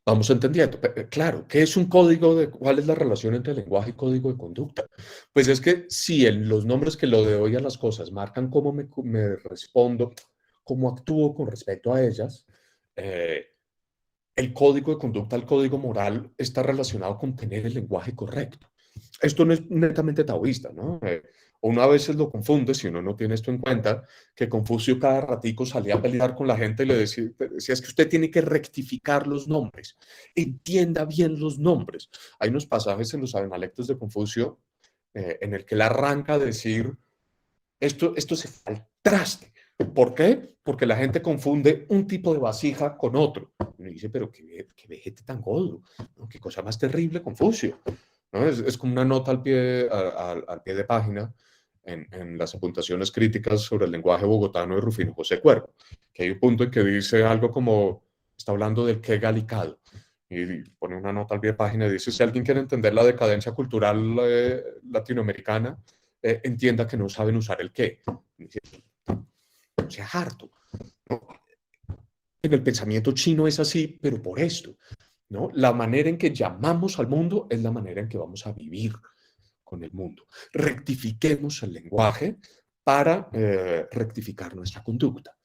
Vamos entendiendo. Claro, ¿qué es un código cuál es la relación entre lenguaje y código de conducta? Pues es que si los nombres que le doy a las cosas marcan cómo me respondo, cómo actúo con respecto a ellas, eh, el código de conducta, el código moral está relacionado con tener el lenguaje correcto. Esto no es netamente taoísta, ¿no? Uno a veces lo confunde, si uno no tiene esto en cuenta, que Confucio cada ratico salía a pelear con la gente y le decía, es que usted tiene que rectificar los nombres, entienda bien los nombres. Hay unos pasajes en los Analectos de Confucio en el que él arranca a decir, esto se fue al traste. ¿Por qué? Porque la gente confunde un tipo de vasija con otro. Y me dice, pero qué vejete tan godo, ¿no? Qué cosa más terrible, Confucio. ¿No? Es como una nota al pie de página en las apuntaciones críticas sobre el lenguaje bogotano de Rufino José Cuervo, que hay un punto en que dice algo como, está hablando del Kegalikado. Y pone una nota al pie de página y dice, si alguien quiere entender la decadencia cultural latinoamericana, entienda que no saben usar el qué. O sea, harto. ¿No? En el pensamiento chino es así, pero por esto, ¿no? La manera en que llamamos al mundo es la manera en que vamos a vivir con el mundo. Rectifiquemos el lenguaje para rectificar nuestra conducta.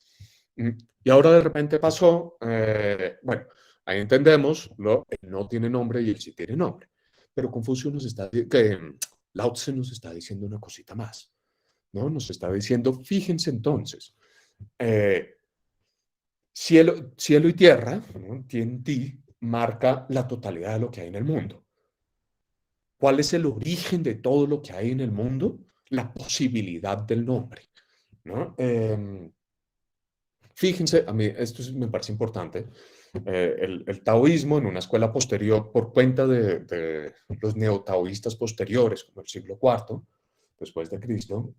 Y ahora de repente pasó, bueno, ahí entendemos, el no tiene nombre y el sí tiene nombre. Pero Confucio nos está, Lao Tse nos está diciendo una cosita más, ¿no? Nos está diciendo, fíjense entonces, cielo y tierra, ¿no? Ti marca la totalidad de lo que hay en el mundo. ¿Cuál es el origen de todo lo que hay en el mundo? La posibilidad del nombre, ¿no? Fíjense, a mí esto me parece importante. El taoísmo en una escuela posterior, por cuenta de los neotaoístas posteriores, como el siglo IV, después de Cristo,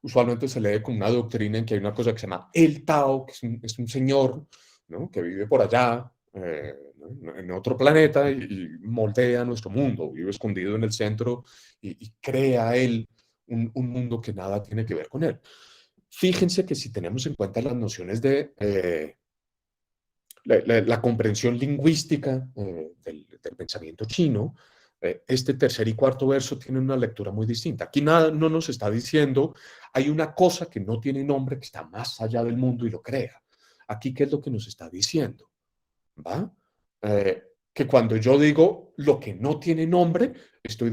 usualmente se lee con una doctrina en que hay una cosa que se llama el Tao, que es un señor, ¿no? Que vive por allá, en otro planeta y moldea nuestro mundo, vive escondido en el centro y crea él un mundo que nada tiene que ver con él. Fíjense que si tenemos en cuenta las nociones de la comprensión lingüística del pensamiento chino, este tercer y cuarto verso tienen una lectura muy distinta. Aquí nada, no nos está diciendo, hay una cosa que no tiene nombre, que está más allá del mundo y lo crea. Aquí, ¿qué es lo que nos está diciendo? ¿Va? Que cuando yo digo lo que no tiene nombre, estoy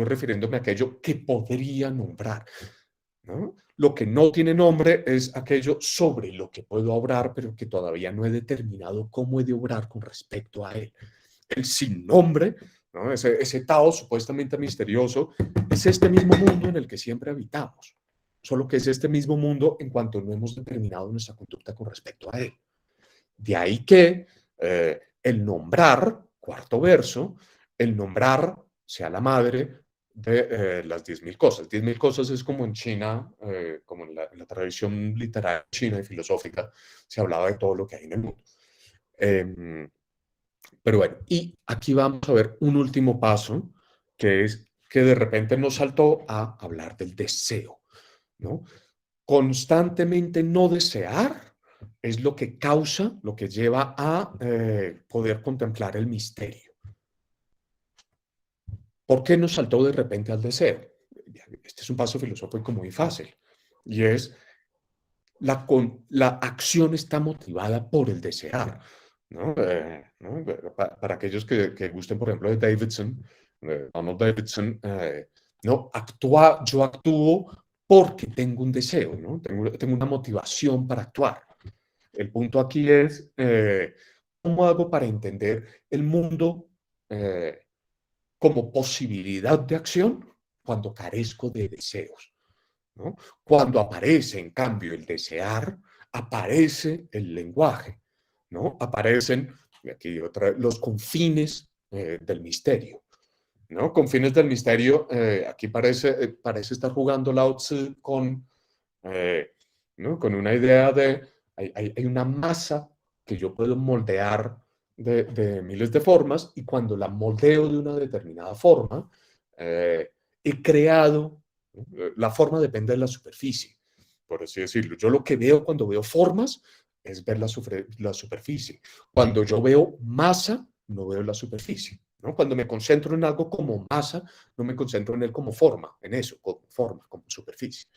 refiriéndome a aquello que podría nombrar, ¿no? Lo que no tiene nombre es aquello sobre lo que puedo obrar, pero que todavía no he determinado cómo he de obrar con respecto a él. El sin nombre, ¿no? Ese Tao supuestamente misterioso, es este mismo mundo en el que siempre habitamos, solo que es este mismo mundo en cuanto no hemos determinado nuestra conducta con respecto a él. De ahí que el nombrar, cuarto verso, el nombrar sea la madre de las 10.000 cosas. 10.000 cosas es como en China, como en la tradición literaria china y filosófica, se hablaba de todo lo que hay en el mundo. Pero bueno, y aquí vamos a ver un último paso, que es que de repente nos saltó a hablar del deseo, ¿no? Constantemente no desear es lo que causa, lo que lleva a poder contemplar el misterio. ¿Por qué nos saltó de repente al deseo? Este es un paso filosófico muy fácil, y es la acción está motivada por el desear, ¿no? ¿No? Para aquellos que gusten, por ejemplo, de Davidson, Donald Davidson, no, yo actúo porque tengo un deseo, ¿no? Tengo una motivación para actuar. El punto aquí es, ¿cómo hago para entender el mundo como posibilidad de acción cuando carezco de deseos? ¿No? Cuando aparece, en cambio, el desear, aparece el lenguaje, ¿no? Aparecen, aquí los confines del misterio, ¿no? Confines del misterio, aquí parece estar jugando Lao Tzu ¿no? Con una idea de, hay una masa que yo puedo moldear de miles de formas, y cuando la moldeo de una determinada forma, he creado, la forma depende de la superficie, por así decirlo. Yo lo que veo cuando veo formas es ver la superficie. Cuando yo veo masa, no veo la superficie, ¿no? Cuando me concentro en algo como masa, no me concentro en él como forma, en eso, como forma, como superficie.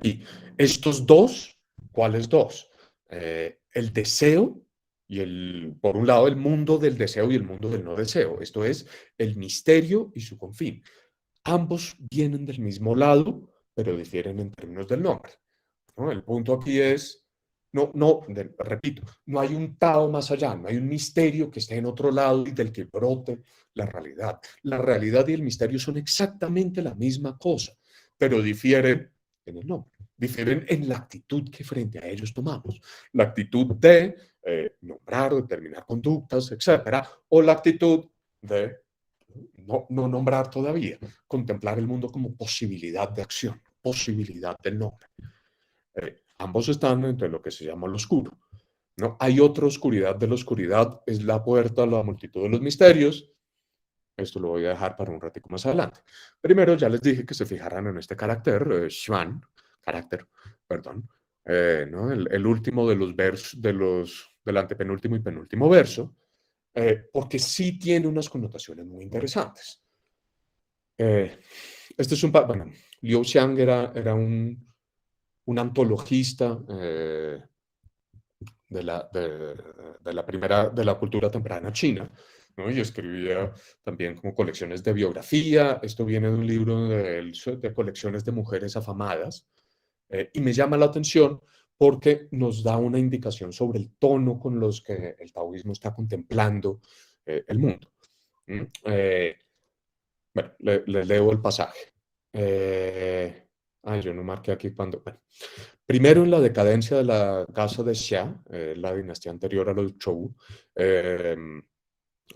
Y estos dos, ¿cuáles dos? El deseo por un lado, el mundo del deseo y el mundo del no deseo. Esto es el misterio y su confín. Ambos vienen del mismo lado, pero difieren en términos del nombre, ¿no? El punto aquí es, repito, no hay un Tao más allá, no hay un misterio que esté en otro lado y del que brote la realidad. La realidad y el misterio son exactamente la misma cosa, pero difieren en el nombre, difieren en la actitud que frente a ellos tomamos. La actitud de nombrar o determinar conductas, etcétera, o la actitud de no nombrar todavía, contemplar el mundo como posibilidad de acción, posibilidad del nombre. Ambos están entre lo que se llama lo oscuro, ¿no? Hay otra oscuridad de la oscuridad, es la puerta a la multitud de los misterios. Esto lo voy a dejar para un ratico más adelante. Primero ya les dije que se fijaran en este carácter, carácter, perdón, ¿no? El último de los versos, del antepenúltimo y penúltimo verso, porque sí tiene unas connotaciones muy interesantes. Este es bueno, Liu Xiang era un antologista de la cultura temprana china, ¿no? Y escribía también como colecciones de biografía. Esto viene de un libro de colecciones de mujeres afamadas. Y me llama la atención porque nos da una indicación sobre el tono con los que el taoísmo está contemplando el mundo. ¿Mm? Bueno, le leo el pasaje. Yo no marqué aquí cuando. Bueno. Primero en la decadencia de la casa de Xia, la dinastía anterior a los Zhou,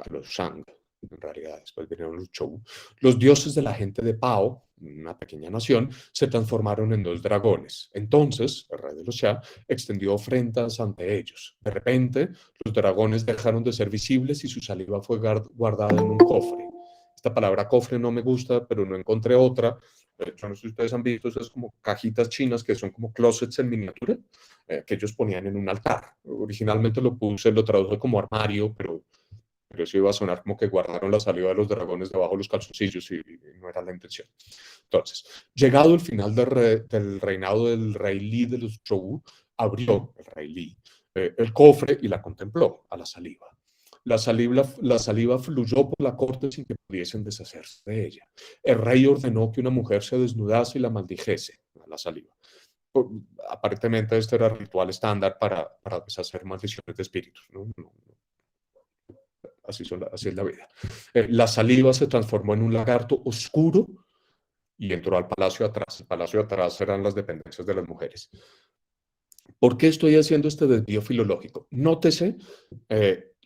a los Shang, en realidad, después vinieron los Zhou, los dioses de la gente de Pao, una pequeña nación, se transformaron en dos dragones. Entonces, el rey de los Xia extendió ofrendas ante ellos. De repente, los dragones dejaron de ser visibles y su saliva fue guardada en un cofre. Esta palabra cofre no me gusta, pero no encontré otra. Yo no sé si ustedes han visto esas como cajitas chinas que son como closets en miniatura, que ellos ponían en un altar. Originalmente lo traduje como armario, pero eso iba a sonar como que guardaron la saliva de los dragones debajo de los calzoncillos y no era la intención. Entonces, llegado el final del reinado del rey Li de los Zhou, abrió el rey Li el cofre y la contempló a la saliva. La saliva fluyó por la corte sin que pudiesen deshacerse de ella. El rey ordenó que una mujer se desnudase y la maldijese a la saliva. Aparentemente este era el ritual estándar para deshacer maldiciones de espíritus, ¿no? Así es la vida. La saliva se transformó en un lagarto oscuro y entró al palacio atrás. El palacio atrás eran las dependencias de las mujeres. ¿Por qué estoy haciendo este desvío filológico? Nótese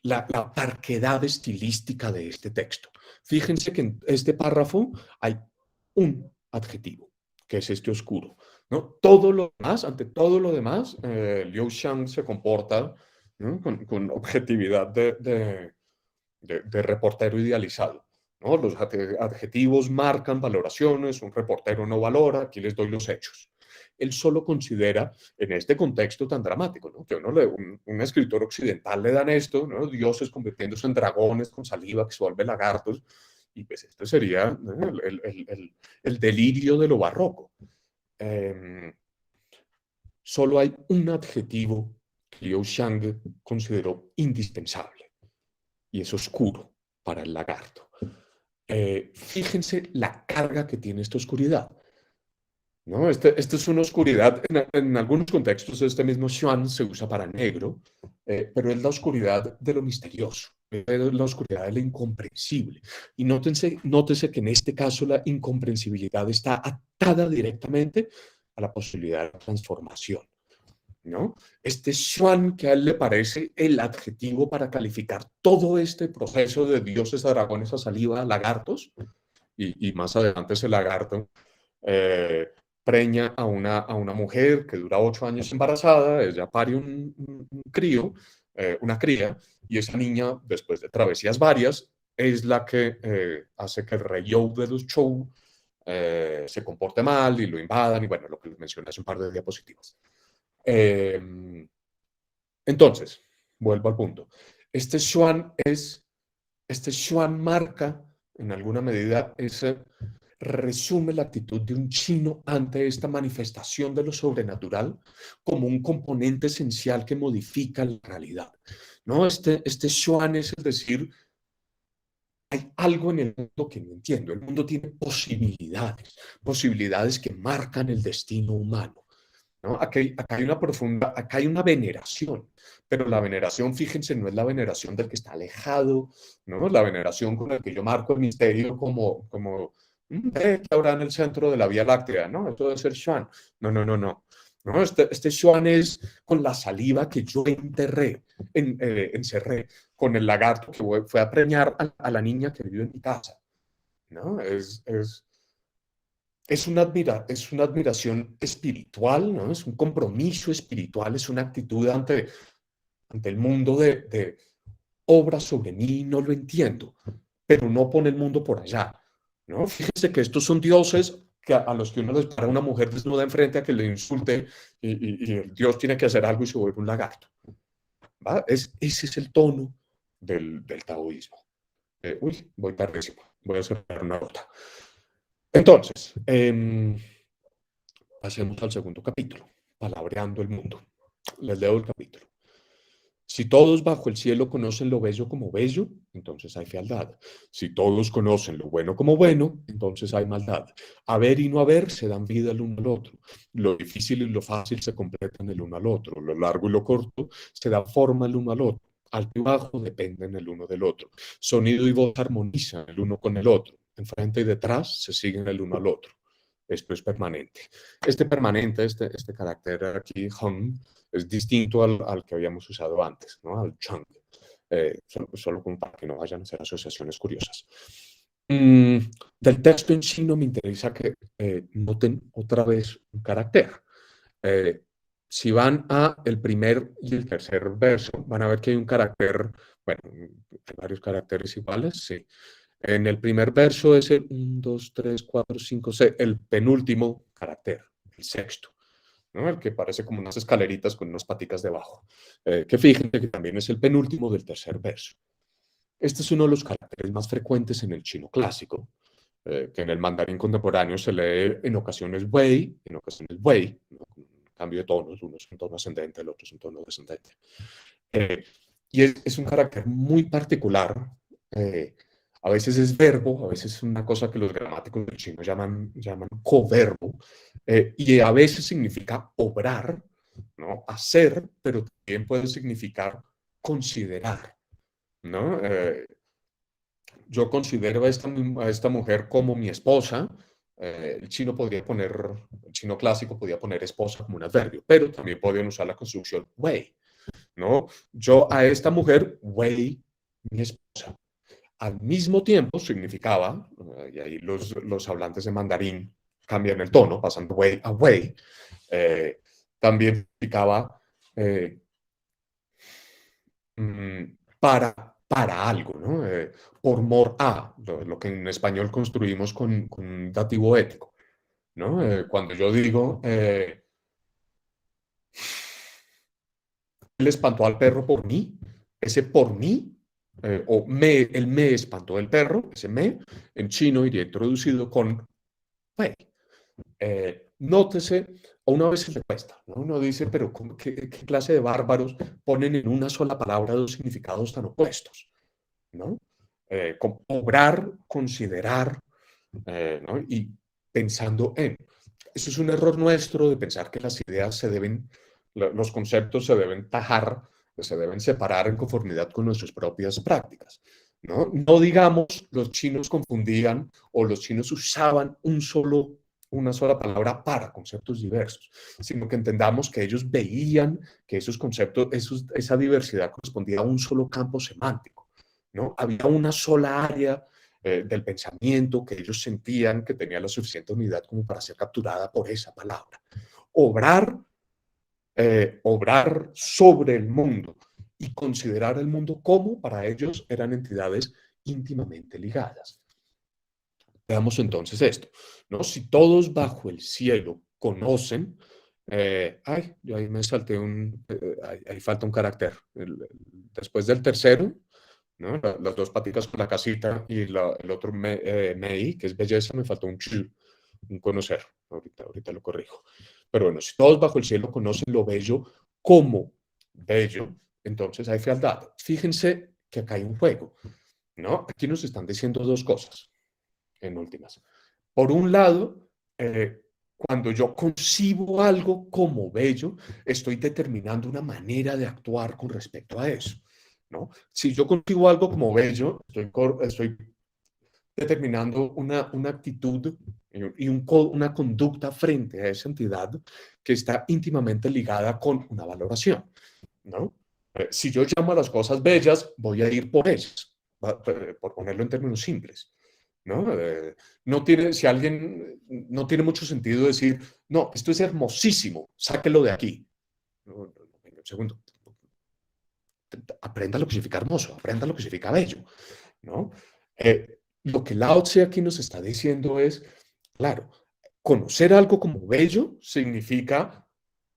la parquedad estilística de este texto. Fíjense que en este párrafo hay un adjetivo, que es este oscuro, ¿no? Todo lo demás, ante todo lo demás, Liu Xiang se comporta, ¿no? con objetividad de reportero idealizado, ¿no? Los adjetivos marcan valoraciones, un reportero no valora, aquí les doy los hechos. Él solo considera, en este contexto tan dramático, ¿no? Que un escritor occidental le dan esto, ¿no? Dioses convirtiéndose en dragones con saliva que se vuelven lagartos, y pues este sería, ¿no? el delirio de lo barroco. Solo hay un adjetivo que Liu Xiang consideró indispensable, y es oscuro para el lagarto. Fíjense la carga que tiene esta oscuridad, ¿no? Esta es una oscuridad, en algunos contextos este mismo Xuan se usa para negro, pero es la oscuridad de lo misterioso, es la oscuridad de lo incomprensible. Y nótese que en este caso la incomprensibilidad está atada directamente a la posibilidad de transformación, ¿no? Este Xuan, que a él le parece el adjetivo para calificar todo este proceso de dioses a dragones a saliva a lagartos, y más adelante ese lagarto preña a una mujer que dura 8 años embarazada, ella pare un crío, una cría, y esa niña, después de travesías varias, es la que hace que el rey You de los Zhou se comporte mal y lo invadan, y bueno, lo que les mencioné hace un par de diapositivas. Entonces, vuelvo al punto. Este Xuan marca, en alguna medida, resume la actitud de un chino ante esta manifestación de lo sobrenatural como un componente esencial que modifica la realidad, ¿no? Este Xuan es decir, hay algo en el mundo que no entiendo. El mundo tiene posibilidades que marcan el destino humano, ¿no? Acá hay una veneración, pero la veneración, fíjense, no es la veneración del que está alejado, ¿no? La veneración con la que yo marco el misterio como ¿qué habrá en el centro de la Vía Láctea? ¿No? Esto debe ser Xuan. No, no, no, no. No, este Xuan es con la saliva que yo encerré, con el lagarto que fue a preñar a la niña que vive en mi casa, ¿no? es una admiración espiritual, ¿no? Es un compromiso espiritual, es una actitud ante el mundo de obra sobre mí, no lo entiendo, pero no pone el mundo por allá, ¿no? Fíjense que estos son dioses a los que uno les para una mujer desnuda enfrente a que le insulte y el dios tiene que hacer algo y se vuelve un lagarto, ¿va? Ese es el tono del taoísmo. Uy, voy tardísimo, voy a cerrar una nota. Entonces, pasemos al segundo capítulo, Palabreando el mundo. Les leo el capítulo. Si todos bajo el cielo conocen lo bello como bello, entonces hay fealdad. Si todos conocen lo bueno como bueno, entonces hay maldad. Haber y no haber se dan vida el uno al otro. Lo difícil y lo fácil se completan el uno al otro. Lo largo y lo corto se dan forma el uno al otro. Alto y bajo dependen el uno del otro. Sonido y voz armonizan el uno con el otro. Enfrente y detrás se siguen el uno al otro. Esto es permanente. Este carácter aquí, hong, es distinto al que habíamos usado antes, ¿no? Al chang. Solo como para que no vayan a hacer asociaciones curiosas. Del texto en chino me interesa que noten otra vez un carácter. Eh, si van a el primer y el tercer verso, van a ver que hay un carácter, bueno, hay varios caracteres iguales, sí. En el primer verso es el 1, 2, 3, 4, 5, 6, el penúltimo carácter, el sexto, ¿no? El que parece como unas escaleritas con unas paticas debajo. Que fíjense que también es el penúltimo del tercer verso. Este es uno de los caracteres más frecuentes en el chino clásico, que en el mandarín contemporáneo se lee en ocasiones wei, en ocasiones wei, ¿no? Con un cambio de tonos, uno es un tono ascendente, el otro es un tono descendente. Y es un carácter muy particular. A veces es verbo, a veces es una cosa que los gramáticos del chino llaman coverbo, y a veces significa obrar, ¿no? Hacer, pero también puede significar considerar, ¿no? Yo considero a esta mujer como mi esposa. El chino clásico podía poner esposa como un adverbio, pero también podían usar la construcción wei, ¿no? Yo a esta mujer, wei, mi esposa. Al mismo tiempo significaba, y ahí los hablantes de mandarín cambian el tono, pasando wei a wei, también significaba eh, para algo, ¿no? Por mor a, lo que en español construimos con un dativo ético, ¿no? Cuando yo digo, él espantó al perro por mí, ese por mí, el me espantó el perro, ese me, en chino iría introducido con wei. Nótese, a una vez se le cuesta, ¿no? Uno dice, pero ¿qué clase de bárbaros ponen en una sola palabra dos significados tan opuestos? ¿No? Obrar, considerar, ¿no? Y pensando en. Eso es un error nuestro de pensar que las ideas los conceptos se deben tajar, se deben separar en conformidad con nuestras propias prácticas, ¿no? No digamos, los chinos confundían o los chinos usaban una sola palabra para conceptos diversos, sino que entendamos que ellos veían que esos conceptos, esa diversidad correspondía a un solo campo semántico, ¿no? Había una sola área del pensamiento que ellos sentían que tenía la suficiente unidad como para ser capturada por esa palabra. Obrar, obrar sobre el mundo y considerar el mundo como para ellos eran entidades íntimamente ligadas. Veamos entonces esto, ¿no? Si todos bajo el cielo conocen, yo ahí me salté ahí falta un carácter. Después del tercero, ¿no? Las dos paticas con la casita y el otro mei, que es belleza, me faltó un chu, un conocer. Ahorita lo corrijo. Pero bueno, si todos bajo el cielo conocen lo bello como bello, entonces hay fealdad. Fíjense que acá hay un juego, ¿no? Aquí nos están diciendo dos cosas en últimas. Por un lado, cuando yo concibo algo como bello, estoy determinando una manera de actuar con respecto a eso, ¿no? Si yo concibo algo como bello, estoy determinando una actitud y una conducta frente a esa entidad que está íntimamente ligada con una valoración, ¿no? Si yo llamo a las cosas bellas, voy a ir por ellas, por ponerlo en términos simples. ¿no? No tiene, si alguien no tiene mucho sentido decir, no, esto es hermosísimo, sáquelo de aquí. No, no, no, venga, un segundo. Aprenda lo que significa hermoso, aprenda lo que significa bello, ¿no? Lo que Lao Tse aquí nos está diciendo es, claro, conocer algo como bello significa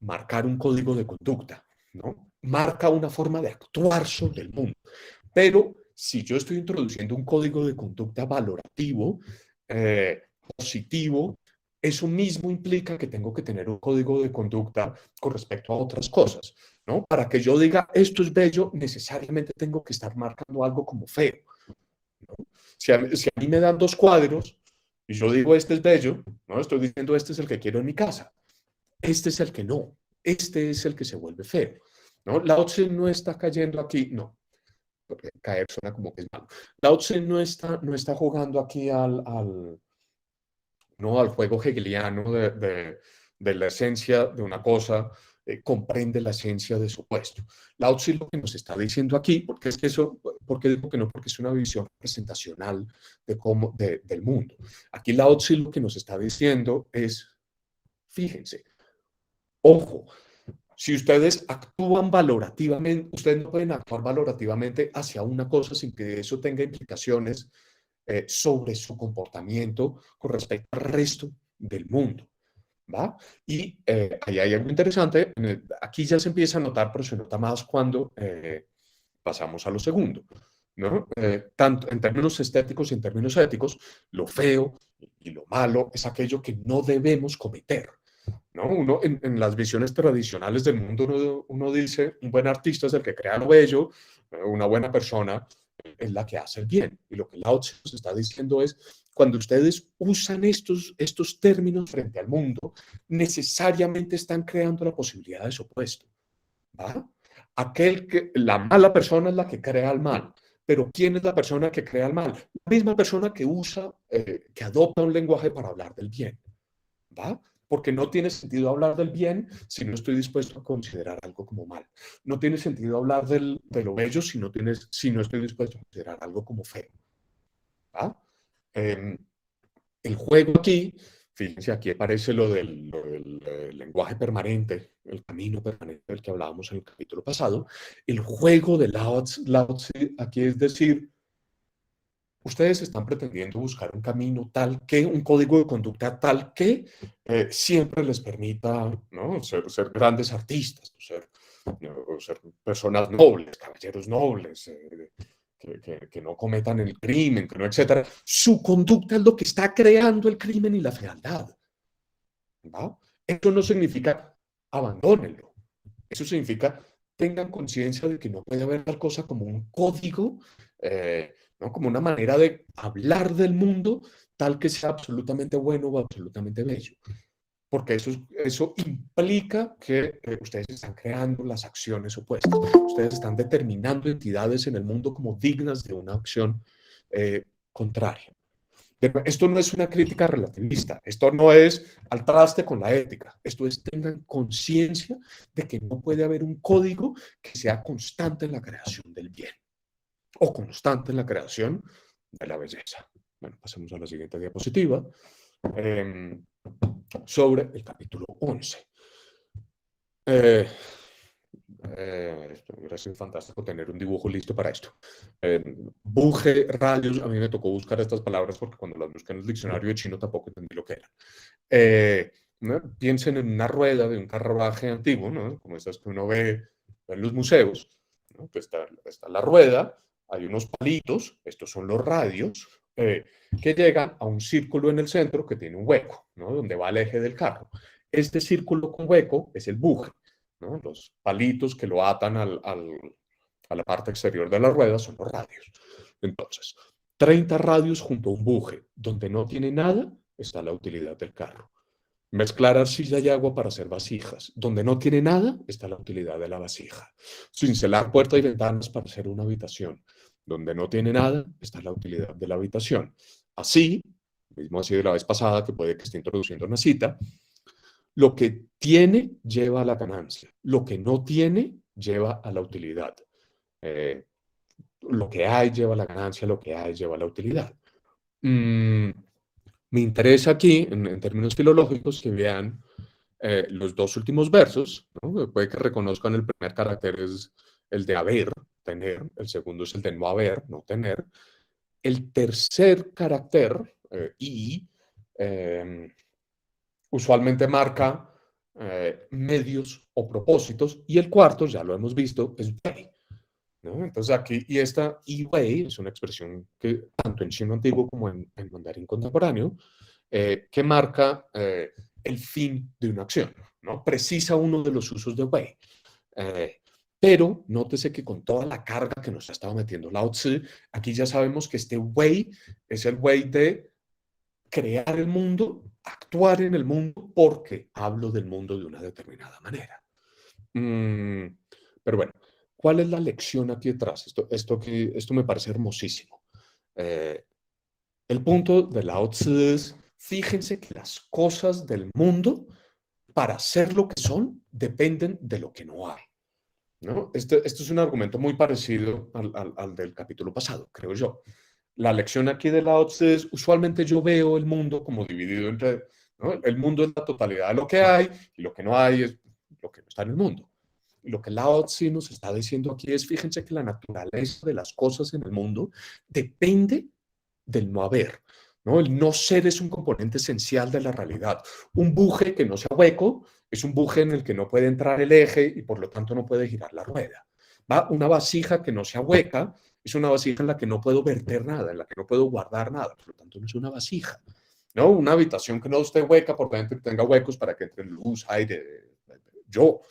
marcar un código de conducta, ¿no? Marca una forma de actuar sobre el mundo. Pero si yo estoy introduciendo un código de conducta valorativo, positivo, eso mismo implica que tengo que tener un código de conducta con respecto a otras cosas, ¿no? Para que yo diga esto es bello, necesariamente tengo que estar marcando algo como feo, ¿no? Si a mí me dan dos cuadros y yo digo este es bello, ¿no? Estoy diciendo este es el que quiero en mi casa, este es el que no, este es el que se vuelve feo, ¿no? Lao Tse no está cayendo aquí, no, porque caer suena como que es malo. Lao Tse no está jugando aquí no, al juego hegeliano de la esencia de una cosa, comprende la esencia de su puesto. Lao Tse lo que nos está diciendo aquí, porque es que eso, porque digo que no, porque es una visión representacional del mundo. Aquí Lao Tse lo que nos está diciendo es, fíjense, ojo, si ustedes actúan valorativamente, ustedes no pueden actuar valorativamente hacia una cosa sin que eso tenga implicaciones sobre su comportamiento con respecto al resto del mundo, ¿va? Y ahí hay algo interesante, aquí ya se empieza a notar, pero se nota más cuando pasamos a lo segundo, ¿no? Tanto en términos estéticos y en términos éticos, lo feo y lo malo es aquello que no debemos cometer, ¿no? Uno, en las visiones tradicionales del mundo, uno dice, un buen artista es el que crea lo bello, una buena persona es la que hace el bien. Y lo que Lao Tse nos está diciendo es, cuando ustedes usan estos términos frente al mundo, necesariamente están creando la posibilidad de su opuesto, ¿va? La mala persona es la que crea el mal. Pero ¿quién es la persona que crea el mal? La misma persona que que adopta un lenguaje para hablar del bien, ¿va? Porque no tiene sentido hablar del bien si no estoy dispuesto a considerar algo como mal. No tiene sentido hablar de lo bello si no estoy dispuesto a considerar algo como feo, ¿va? Eh, el juego aquí, fíjense, aquí aparece lo del lenguaje permanente, el camino permanente del que hablábamos en el capítulo pasado. El juego de Lao Tse aquí es decir, ustedes están pretendiendo buscar un camino tal que, un código de conducta tal que siempre les permita, ¿no? ser grandes artistas, ser personas nobles, caballeros nobles, que no cometan el crimen, que no, etcétera. Su conducta es lo que está creando el crimen y la fealdad, ¿va? Eso no significa abandónenlo. Eso significa tengan conciencia de que no puede haber tal cosa como un código, ¿no? Como una manera de hablar del mundo tal que sea absolutamente bueno o absolutamente bello. Porque eso implica que ustedes están creando las acciones opuestas. Ustedes están determinando entidades en el mundo como dignas de una acción contraria. Esto no es una crítica relativista, esto no es al traste con la ética, esto es tengan conciencia de que no puede haber un código que sea constante en la creación del bien o constante en la creación de la belleza. Bueno, pasemos a la siguiente diapositiva sobre el capítulo 11. Esto hubiera sido fantástico tener un dibujo listo para esto. Buje, rayos, a mí me tocó buscar estas palabras porque cuando las busqué en el diccionario de chino tampoco entendí lo que eran. ¿No? Piensen en una rueda de un carruaje antiguo, ¿no? Como esas que uno ve en los museos, ¿no? Pues está la rueda, hay unos palitos, estos son los radios, que llegan a un círculo en el centro que tiene un hueco, ¿no? Donde va el eje del carro. Este círculo con hueco es el buje, ¿no? Los palitos que lo atan a la parte exterior de la rueda son los radios. Entonces, 30 radios junto a un buje, donde no tiene nada, está la utilidad del carro. Mezclar arcilla y agua para hacer vasijas. Donde no tiene nada, está la utilidad de la vasija. Cincelar puertas y ventanas para hacer una habitación. Donde no tiene nada, está la utilidad de la habitación. Así, mismo así de la vez pasada, que puede que esté introduciendo una cita, lo que tiene lleva a la ganancia. Lo que no tiene lleva a la utilidad. Lo que hay lleva a la ganancia, lo que hay lleva a la utilidad. Mm, Me interesa aquí, en términos filológicos, que vean los dos últimos versos, ¿no? Puede que reconozcan el primer carácter es el de haber, tener, el segundo es el de no haber, no tener. El tercer carácter, y, eh, usualmente marca medios o propósitos, y el cuarto, ya lo hemos visto, es way, ¿no? Entonces aquí, y esta y-way es una expresión que tanto en chino antiguo como en mandarín contemporáneo, que marca el fin de una acción, ¿no? Precisa uno de los usos de way. Eh, pero nótese que con toda la carga que nos ha estado metiendo Lao Tzu, aquí ya sabemos que este way es el way de crear el mundo, actuar en el mundo, porque hablo del mundo de una determinada manera. Mm, pero bueno, ¿cuál es la lección aquí detrás? Esto me parece hermosísimo. Eh, el punto de Lao Tzu es, fíjense que las cosas del mundo, para ser lo que son, dependen de lo que no hay, ¿no? Este es un argumento muy parecido al del capítulo pasado, creo yo. La lección aquí de Lao Tzu es, usualmente yo veo el mundo como dividido entre, ¿no? El mundo es la totalidad de lo que hay y lo que no hay es lo que no está en el mundo. Y lo que Lao Tzu nos está diciendo aquí es, fíjense que la naturaleza de las cosas en el mundo depende del no haber, ¿no? El no ser es un componente esencial de la realidad. Un buje que no sea hueco es un buje en el que no puede entrar el eje y por lo tanto no puede girar la rueda. ¿Va? Una vasija que no sea hueca es una vasija en la que no puedo verter nada, en la que no puedo guardar nada, por lo tanto no es una vasija, ¿no? Una habitación que no esté hueca por dentro y tenga huecos para que entre luz, aire, yo,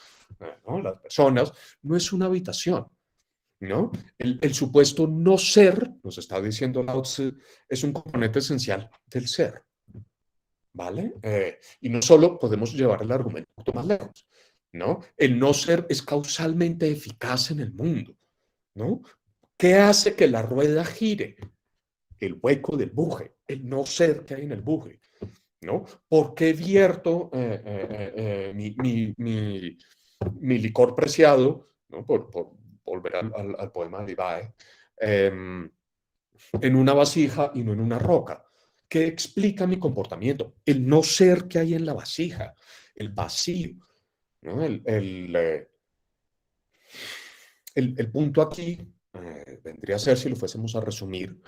¿no? Las personas, no es una habitación, ¿no? El supuesto no ser, nos está diciendo Lao Tzu, es un componente esencial del ser, ¿vale? Y no solo podemos llevar el argumento un poco más lejos, ¿no? El no ser es causalmente eficaz en el mundo, ¿no? ¿Qué hace que la rueda gire? El hueco del buje, el no ser que hay en el buje, ¿no? ¿Por qué vierto mi licor preciado, ¿no? Por volver al poema de Ibae, en una vasija y no en una roca? ¿Qué explica mi comportamiento? El no ser que hay en la vasija, el vacío, ¿no? El punto aquí vendría a ser, si lo fuésemos a resumir,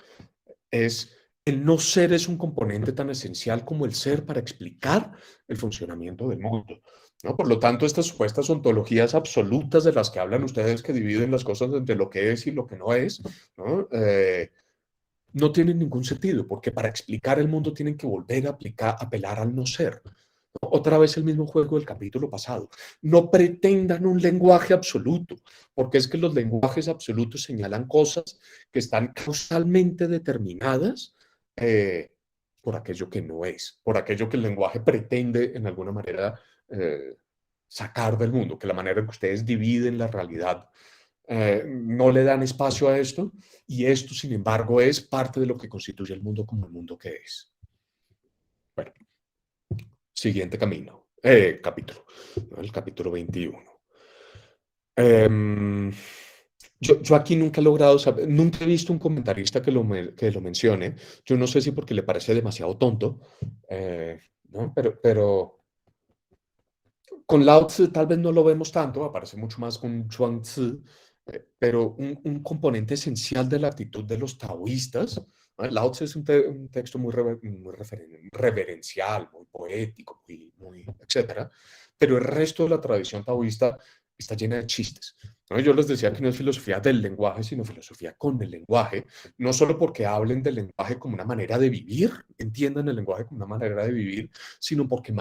es el no ser es un componente tan esencial como el ser para explicar el funcionamiento del mundo, ¿no? Por lo tanto, estas supuestas ontologías absolutas de las que hablan ustedes, que dividen las cosas entre lo que es y lo que no es, ¿no? No tienen ningún sentido, porque para explicar el mundo tienen que volver a apelar al no ser. Otra vez el mismo juego del capítulo pasado. No pretendan un lenguaje absoluto, porque es que los lenguajes absolutos señalan cosas que están causalmente determinadas por aquello que no es, por aquello que el lenguaje pretende en alguna manera eh, sacar del mundo, que la manera en que ustedes dividen la realidad no le dan espacio a esto, y esto, sin embargo, es parte de lo que constituye el mundo como el mundo que es. Bueno, siguiente capítulo, ¿no? El capítulo 21. Em, yo aquí nunca he logrado saber, nunca he visto un comentarista que lo mencione. Yo no sé si porque le parece demasiado tonto, ¿no? Pero con Lao Tzu tal vez no lo vemos tanto, aparece mucho más con Chuang Tzu, pero un componente esencial de la actitud de los taoístas, ¿no? Lao Tzu es un texto muy reverencial, muy poético, etcétera, pero el resto de la tradición taoísta está llena de chistes, ¿no? Yo les decía que no es filosofía del lenguaje, sino filosofía con el lenguaje, no solo porque hablen del lenguaje como una manera de vivir, entiendan el lenguaje como una manera de vivir, sino porque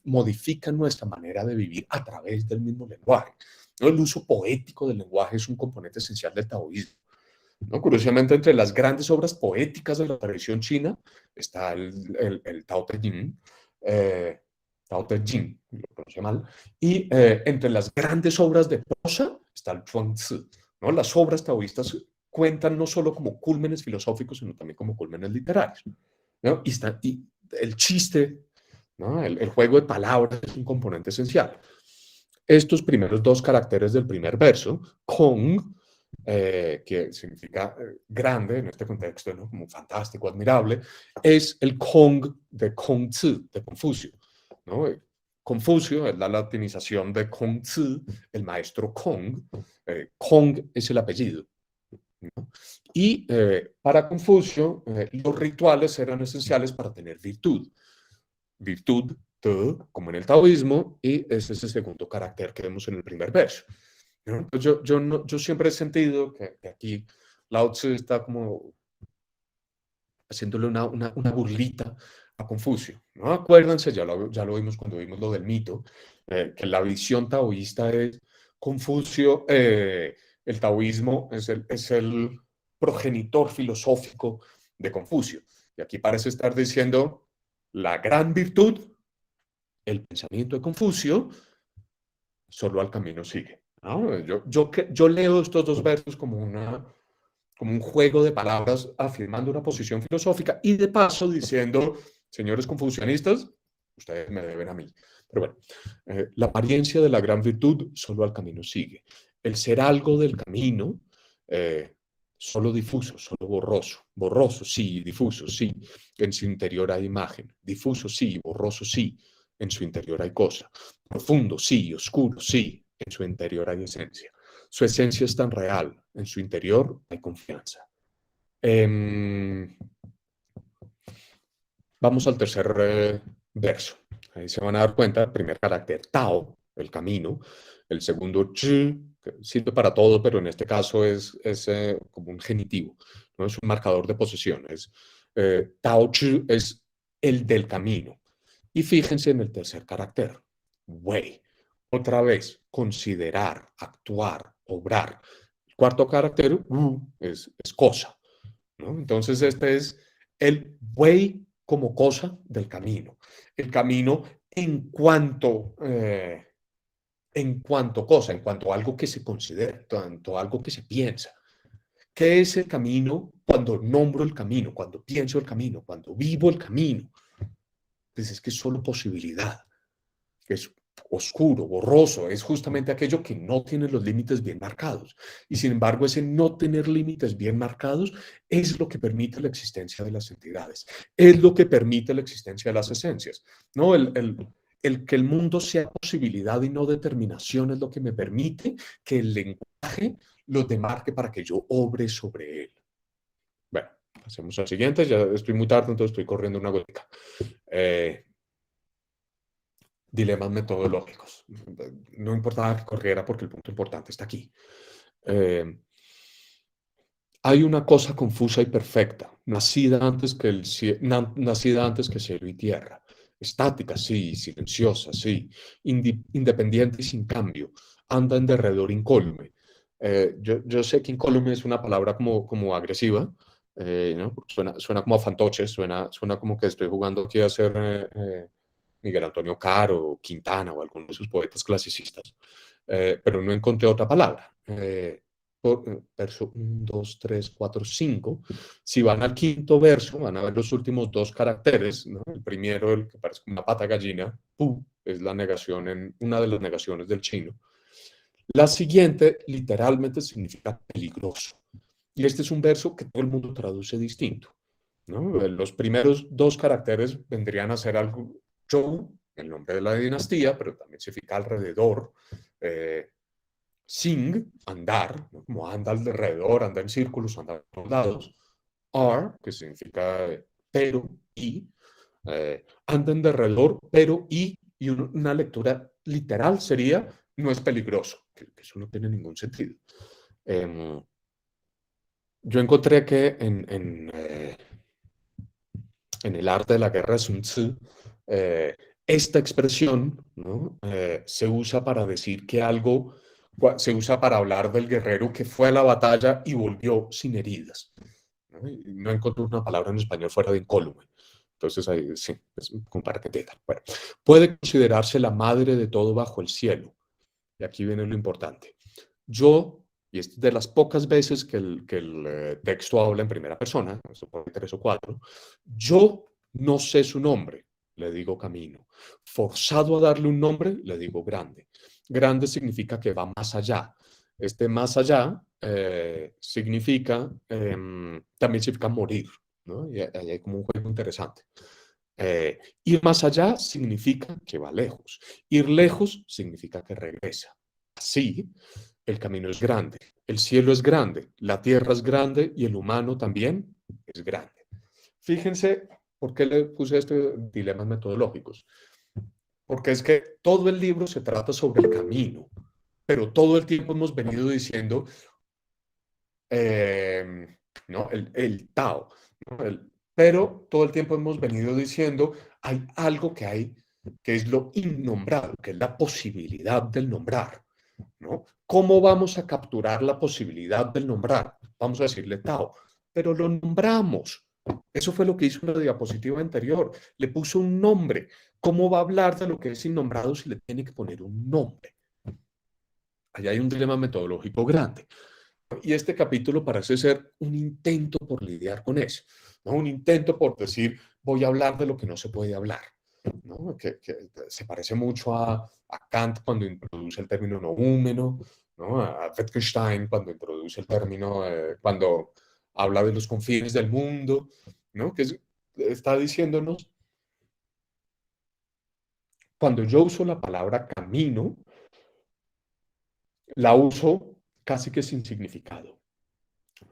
modifican nuestra manera de vivir a través del mismo lenguaje, ¿no? El uso poético del lenguaje es un componente esencial del taoísmo, ¿no? Curiosamente, entre las grandes obras poéticas de la tradición china está el Tao Te Ching, Tao Te Ching, lo pronuncié mal, y entre las grandes obras de prosa está el Chuang Tzu, ¿no? Las obras taoístas cuentan no solo como cúlmenes filosóficos, sino también como cúlmenes literarios, ¿no? Y el chiste, ¿no? El juego de palabras es un componente esencial. Estos primeros dos caracteres del primer verso, Kong, que significa grande en este contexto, ¿no? Como fantástico, admirable, es el Kong de Kongzi, de Confucio, ¿no? Confucio es la latinización de Kongzi, el maestro Kong. Kong es el apellido, ¿no? Y para Confucio, los rituales eran esenciales para tener virtud. Virtud, te, como en el taoísmo, y ese es el segundo carácter que vemos en el primer verso, ¿no? Pues yo siempre he sentido que aquí Lao Tzu está como haciéndole una burlita a Confucio, ¿no? Acuérdense, ya lo vimos cuando vimos lo del mito, que la visión taoísta es Confucio, el taoísmo es el progenitor filosófico de Confucio. Y aquí parece estar diciendo la gran virtud, el pensamiento de Confucio, solo al camino sigue, ¿no? Yo leo estos dos versos como un juego de palabras afirmando una posición filosófica y de paso diciendo, señores confucianistas, ustedes me deben a mí. Pero bueno, la apariencia de la gran virtud solo al camino sigue. El ser algo del camino, solo difuso, solo borroso. Borroso, sí, difuso, sí. En su interior hay imagen. Difuso, sí, borroso, sí. En su interior hay cosa. Profundo, sí, oscuro, sí. En su interior hay esencia. Su esencia es tan real, en su interior hay confianza. Vamos al tercer verso. Ahí se van a dar cuenta, el primer carácter, Tao, el camino. El segundo, Zhi, que sirve para todo, pero en este caso es como un genitivo, ¿no? Es un marcador de posesión. Tao Zhi es el del camino. Y fíjense en el tercer carácter, Wei. Otra vez, considerar, actuar, obrar. El cuarto carácter, es cosa, ¿no? Entonces, este es el Wei como cosa del camino. El camino en cuanto cosa, en cuanto a algo que se considera, tanto algo que se piensa. ¿Qué es el camino cuando nombro el camino, cuando pienso el camino, cuando vivo el camino? Pues es que es solo posibilidad, es oscuro, borroso, es justamente aquello que no tiene los límites bien marcados. Y sin embargo, ese no tener límites bien marcados es lo que permite la existencia de las entidades, es lo que permite la existencia de las esencias, ¿no? El que el mundo sea posibilidad y no determinación es lo que me permite que el lenguaje lo demarque para que yo obre sobre él. Bueno, hacemos al siguiente, ya estoy muy tarde, entonces estoy corriendo una gotica. Dilemas metodológicos. No importaba que corriera porque el punto importante está aquí. Hay una cosa confusa y perfecta, nacida antes que cielo y tierra. Estática, sí, silenciosa, sí, independiente y sin cambio. Anda en derredor incólume. Yo sé que incólume es una palabra como agresiva, ¿no? Suena como a fantoche, suena como que estoy jugando aquí a ser Miguel Antonio Caro, Quintana o alguno de sus poetas clasicistas, pero no encontré otra palabra. Verso 1, 2, 3, 4, 5. Si van al quinto verso, van a ver los últimos dos caracteres, ¿no? El primero, el que parece como una pata gallina, pu, es la negación una de las negaciones del chino. La siguiente, literalmente, significa peligroso. Y este es un verso que todo el mundo traduce distinto, ¿no? Los primeros dos caracteres vendrían a ser algo, Zhou, el nombre de la dinastía, pero también significa alrededor. Sing, andar, ¿no? Como anda alrededor, anda en círculos, anda a todos lados. Are, que significa pero y, anda en derredor, pero y una lectura literal sería no es peligroso, que eso no tiene ningún sentido. Yo encontré que en el arte de la guerra de Sun Tzu, esta expresión, ¿no? Se usa para decir que algo, se usa para hablar del guerrero que fue a la batalla y volvió sin heridas. No encontré una palabra en español fuera de incólume. Entonces, ahí sí, es como para que entiendan. Bueno, puede considerarse la madre de todo bajo el cielo. Y aquí viene lo importante. Yo, y es de las pocas veces que el texto habla en primera persona, supongo que 3 o 4, yo no sé su nombre, le digo camino. Forzado a darle un nombre, le digo grande. Grande significa que va más allá. Este más allá también significa morir, ¿no? Y ahí hay como un juego interesante. Ir más allá significa que va lejos. Ir lejos significa que regresa. Así, el camino es grande, el cielo es grande, la tierra es grande y el humano también es grande. Fíjense por qué le puse dilemas metodológicos. Porque es que todo el libro se trata sobre el camino, pero todo el tiempo hemos venido diciendo, ¿no? El Tao, ¿no? Pero todo el tiempo hemos venido diciendo, hay algo que es lo innombrado, que es la posibilidad del nombrar, ¿no? ¿Cómo vamos a capturar la posibilidad del nombrar? Vamos a decirle Tao, pero lo nombramos. Eso fue lo que hizo en la diapositiva anterior. Le puso un nombre. ¿Cómo va a hablar de lo que es innombrado si le tiene que poner un nombre? Allá hay un dilema metodológico grande. Y este capítulo parece ser un intento por lidiar con eso, ¿no? Un intento por decir, voy a hablar de lo que no se puede hablar, ¿no? Que se parece mucho a Kant cuando introduce el término noúmeno, ¿no? A Wittgenstein cuando introduce el término, cuando habla de los confines del mundo, ¿no? Está diciéndonos, cuando yo uso la palabra camino, la uso casi que sin significado.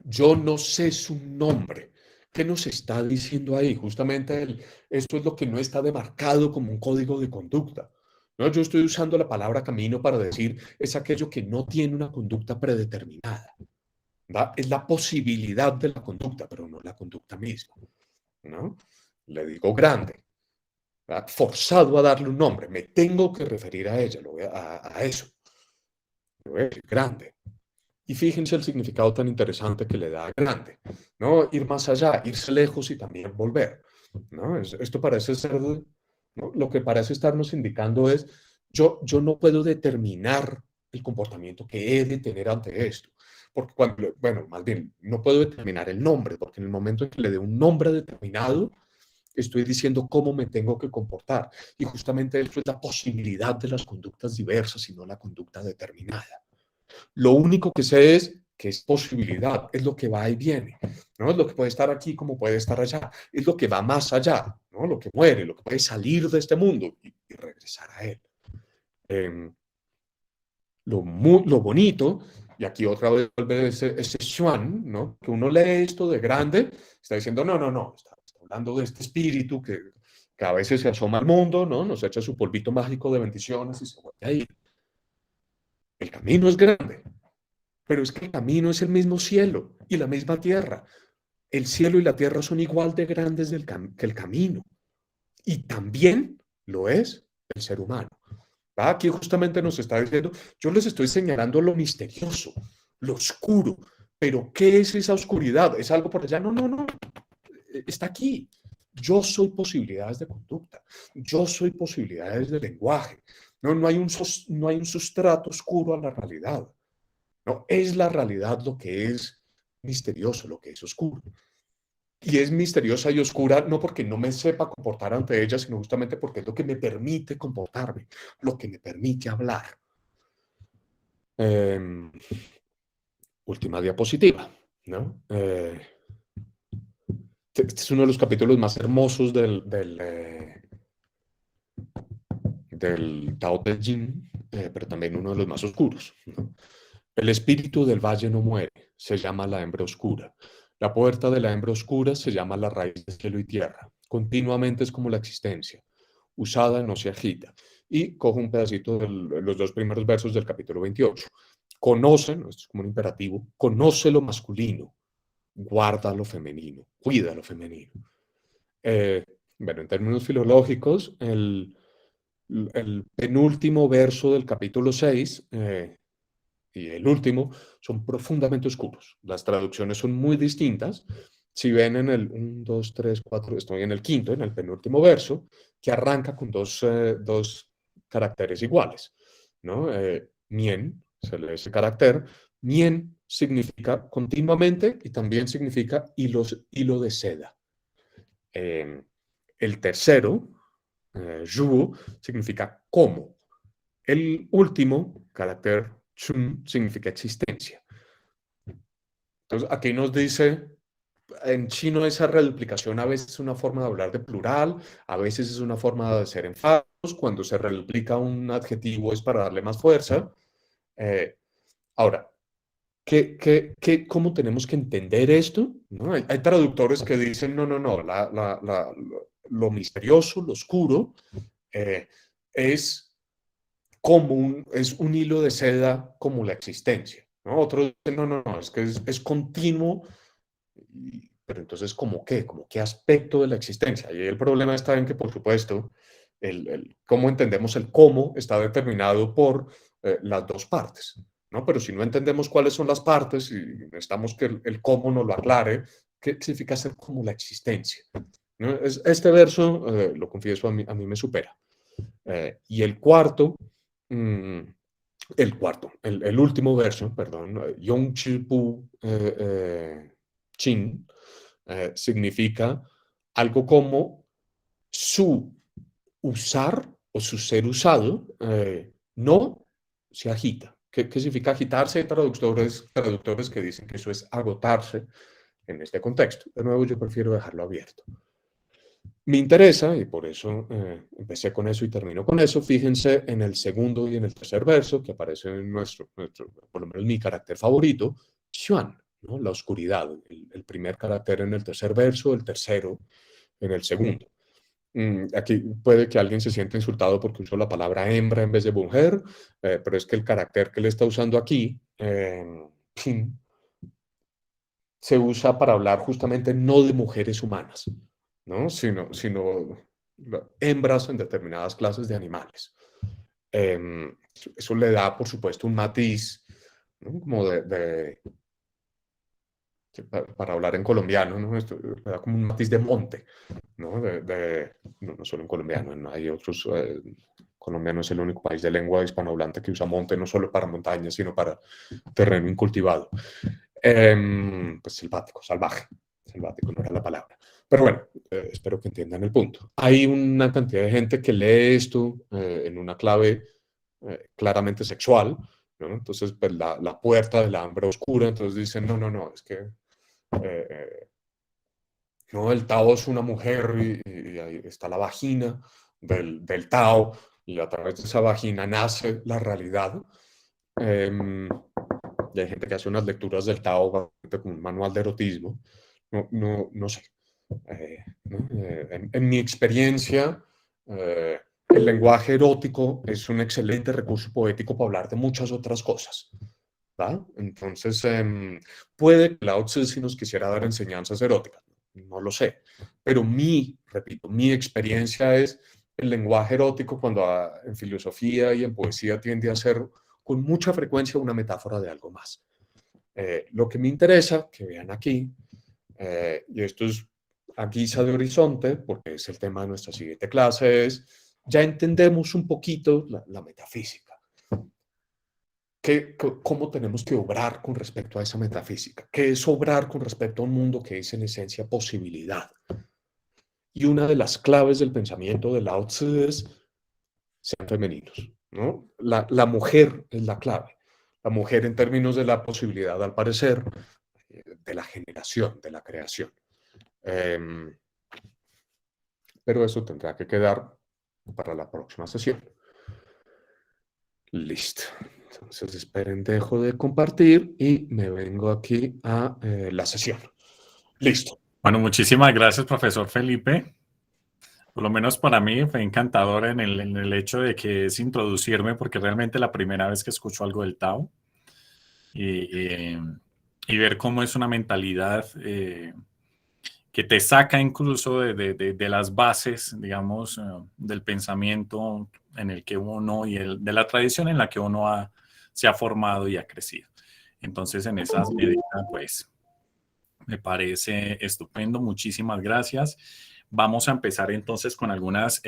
Yo no sé su nombre. ¿Qué nos está diciendo ahí? Justamente esto es lo que no está demarcado como un código de conducta. ¿No? Yo estoy usando la palabra camino para decir es aquello que no tiene una conducta predeterminada. ¿Va? Es la posibilidad de la conducta, pero no la conducta misma. ¿No? Le digo grande. ¿Va? Forzado a darle un nombre. Me tengo que referir a ella, a eso. Lo voy a decir grande. Y fíjense el significado tan interesante que le da a grande, ¿no? Ir más allá, irse lejos y también volver, ¿no? Esto parece ser, ¿no? Lo que parece estarnos indicando es, yo no puedo determinar el comportamiento que he de tener ante esto, porque cuando, bueno, más bien, no puedo determinar el nombre, porque en el momento en que le dé un nombre determinado, estoy diciendo cómo me tengo que comportar. Y justamente esto es la posibilidad de las conductas diversas y no la conducta determinada. Lo único que sé es que es posibilidad, es lo que va y viene, ¿no? Es lo que puede estar aquí como puede estar allá, es lo que va más allá, ¿no? Lo que muere, lo que puede salir de este mundo y regresar a él. Lo bonito, y aquí otra vez vuelve ese Xuan, ¿no? Que uno lee esto de grande, está diciendo, no, está hablando de este espíritu que a veces se asoma al mundo, ¿no? Nos echa su polvito mágico de bendiciones y se vuelve a ir. El camino es grande, pero es que el camino es el mismo cielo y la misma tierra. El cielo y la tierra son igual de grandes que el camino. Y también lo es el ser humano. Aquí justamente nos está diciendo, yo les estoy señalando lo misterioso, lo oscuro, pero ¿qué es esa oscuridad? ¿Es algo por allá? No, está aquí. Yo soy posibilidades de conducta, yo soy posibilidades de lenguaje. No hay un sustrato oscuro a la realidad. No, es la realidad lo que es misterioso, lo que es oscuro. Y es misteriosa y oscura no porque no me sepa comportar ante ella, sino justamente porque es lo que me permite comportarme, lo que me permite hablar. Última diapositiva, ¿no? Este es uno de los capítulos más hermosos del Tao Te Ching, pero también uno de los más oscuros, ¿no? El espíritu del valle no muere, se llama la hembra oscura. La puerta de la hembra oscura se llama la raíz de cielo y tierra. Continuamente es como la existencia. Usada no se agita. Y cojo un pedacito de los dos primeros versos del capítulo 28. Conoce, esto es como un imperativo, conoce lo masculino, guarda lo femenino, cuida lo femenino. Eh, bueno, en términos filológicos, el penúltimo verso del capítulo 6 y el último son profundamente oscuros. Las traducciones son muy distintas. Si ven en el 1, 2, 3, 4, estoy en el quinto, en el penúltimo verso, que arranca con dos caracteres iguales, ¿no? Mien, se lee ese carácter. Mien significa continuamente y también significa hilo de seda. El tercero, Zhu, significa cómo. El último carácter, Shun significa existencia. Entonces, aquí nos dice, en chino esa reduplicación a veces es una forma de hablar de plural, a veces es una forma de ser enfados, cuando se reduplica un adjetivo es para darle más fuerza. Ahora, ¿cómo tenemos que entender esto? ¿No? Hay traductores que dicen, no, no, no, lo misterioso, lo oscuro, es es un hilo de seda como la existencia, ¿no? Otros dicen, no, no, no, es que es continuo, pero entonces, ¿cómo qué? ¿Cómo qué aspecto de la existencia? Y el problema está en que, por supuesto, cómo entendemos el cómo está determinado por las dos partes, ¿no? Pero si no entendemos cuáles son las partes y necesitamos que el cómo nos lo aclare, ¿qué significa ser como la existencia? ¿No? Este verso, lo confieso, a mí me supera. Y mm, el último verso, perdón, Yong Chi Pu Chin, significa algo como su usar o su ser usado no se agita. ¿Qué significa agitarse? Hay traductores que dicen que eso es agotarse en este contexto. De nuevo, yo prefiero dejarlo abierto. Me interesa, y por eso empecé con eso y termino con eso, fíjense en el segundo y en el tercer verso, que aparece en por lo menos mi carácter favorito, Xuan, ¿no? La oscuridad, el primer carácter en el tercer verso, el tercero en el segundo. Aquí puede que alguien se sienta insultado porque usó la palabra hembra en vez de mujer, pero es que el carácter que le está usando aquí, se usa para hablar justamente no de mujeres humanas, ¿no? sino hembras en determinadas clases de animales. Eso le da, por supuesto, un matiz, ¿no? Como para hablar en colombiano, ¿no? Esto le da como un matiz de monte, ¿no? No solo en colombiano, ¿no? Hay otros, colombiano es el único país de lengua hispanohablante que usa monte no solo para montañas, sino para terreno incultivado. Pues selvático, selvático no era la palabra. Pero bueno, espero que entiendan el punto. Hay una cantidad de gente que lee esto en una clave claramente sexual, ¿no? Entonces, pues la puerta del hambre oscura, entonces dicen, no, no, no, es que no, el Tao es una mujer y ahí está la vagina del Tao y a través de esa vagina nace la realidad. Y hay gente que hace unas lecturas del Tao como un manual de erotismo. No sé. ¿No? En mi experiencia, el lenguaje erótico es un excelente recurso poético para hablar de muchas otras cosas. ¿Va? Entonces, puede que Lao Tzu si nos quisiera dar enseñanzas eróticas, no lo sé, pero repito, mi experiencia es el lenguaje erótico cuando en filosofía y en poesía tiende a ser con mucha frecuencia una metáfora de algo más. Lo que me interesa, que vean aquí, y esto es a guisa de horizonte, porque es el tema de nuestra siguiente clase, es ya entendemos un poquito la metafísica. ¿Cómo tenemos que obrar con respecto a esa metafísica? ¿Qué es obrar con respecto a un mundo que es en esencia posibilidad? Y una de las claves del pensamiento de Lao Tzu es sean femeninos, ¿no? La mujer es la clave. La mujer en términos de la posibilidad, al parecer, de la generación, de la creación. Pero eso tendrá que quedar para la próxima sesión. Listo. Entonces, esperen, dejo de compartir y me vengo aquí a la sesión. Listo. Bueno, muchísimas gracias, profesor Felipe. Por lo menos para mí fue encantador en el hecho de que es introducirme, porque realmente la primera vez que escucho algo del Tao y ver cómo es una mentalidad que te saca incluso de las bases, digamos, del pensamiento en el que uno y de la tradición en la que uno se ha formado y ha crecido. Entonces, en esas medidas, pues, me parece estupendo. Muchísimas gracias. Vamos a empezar entonces con algunas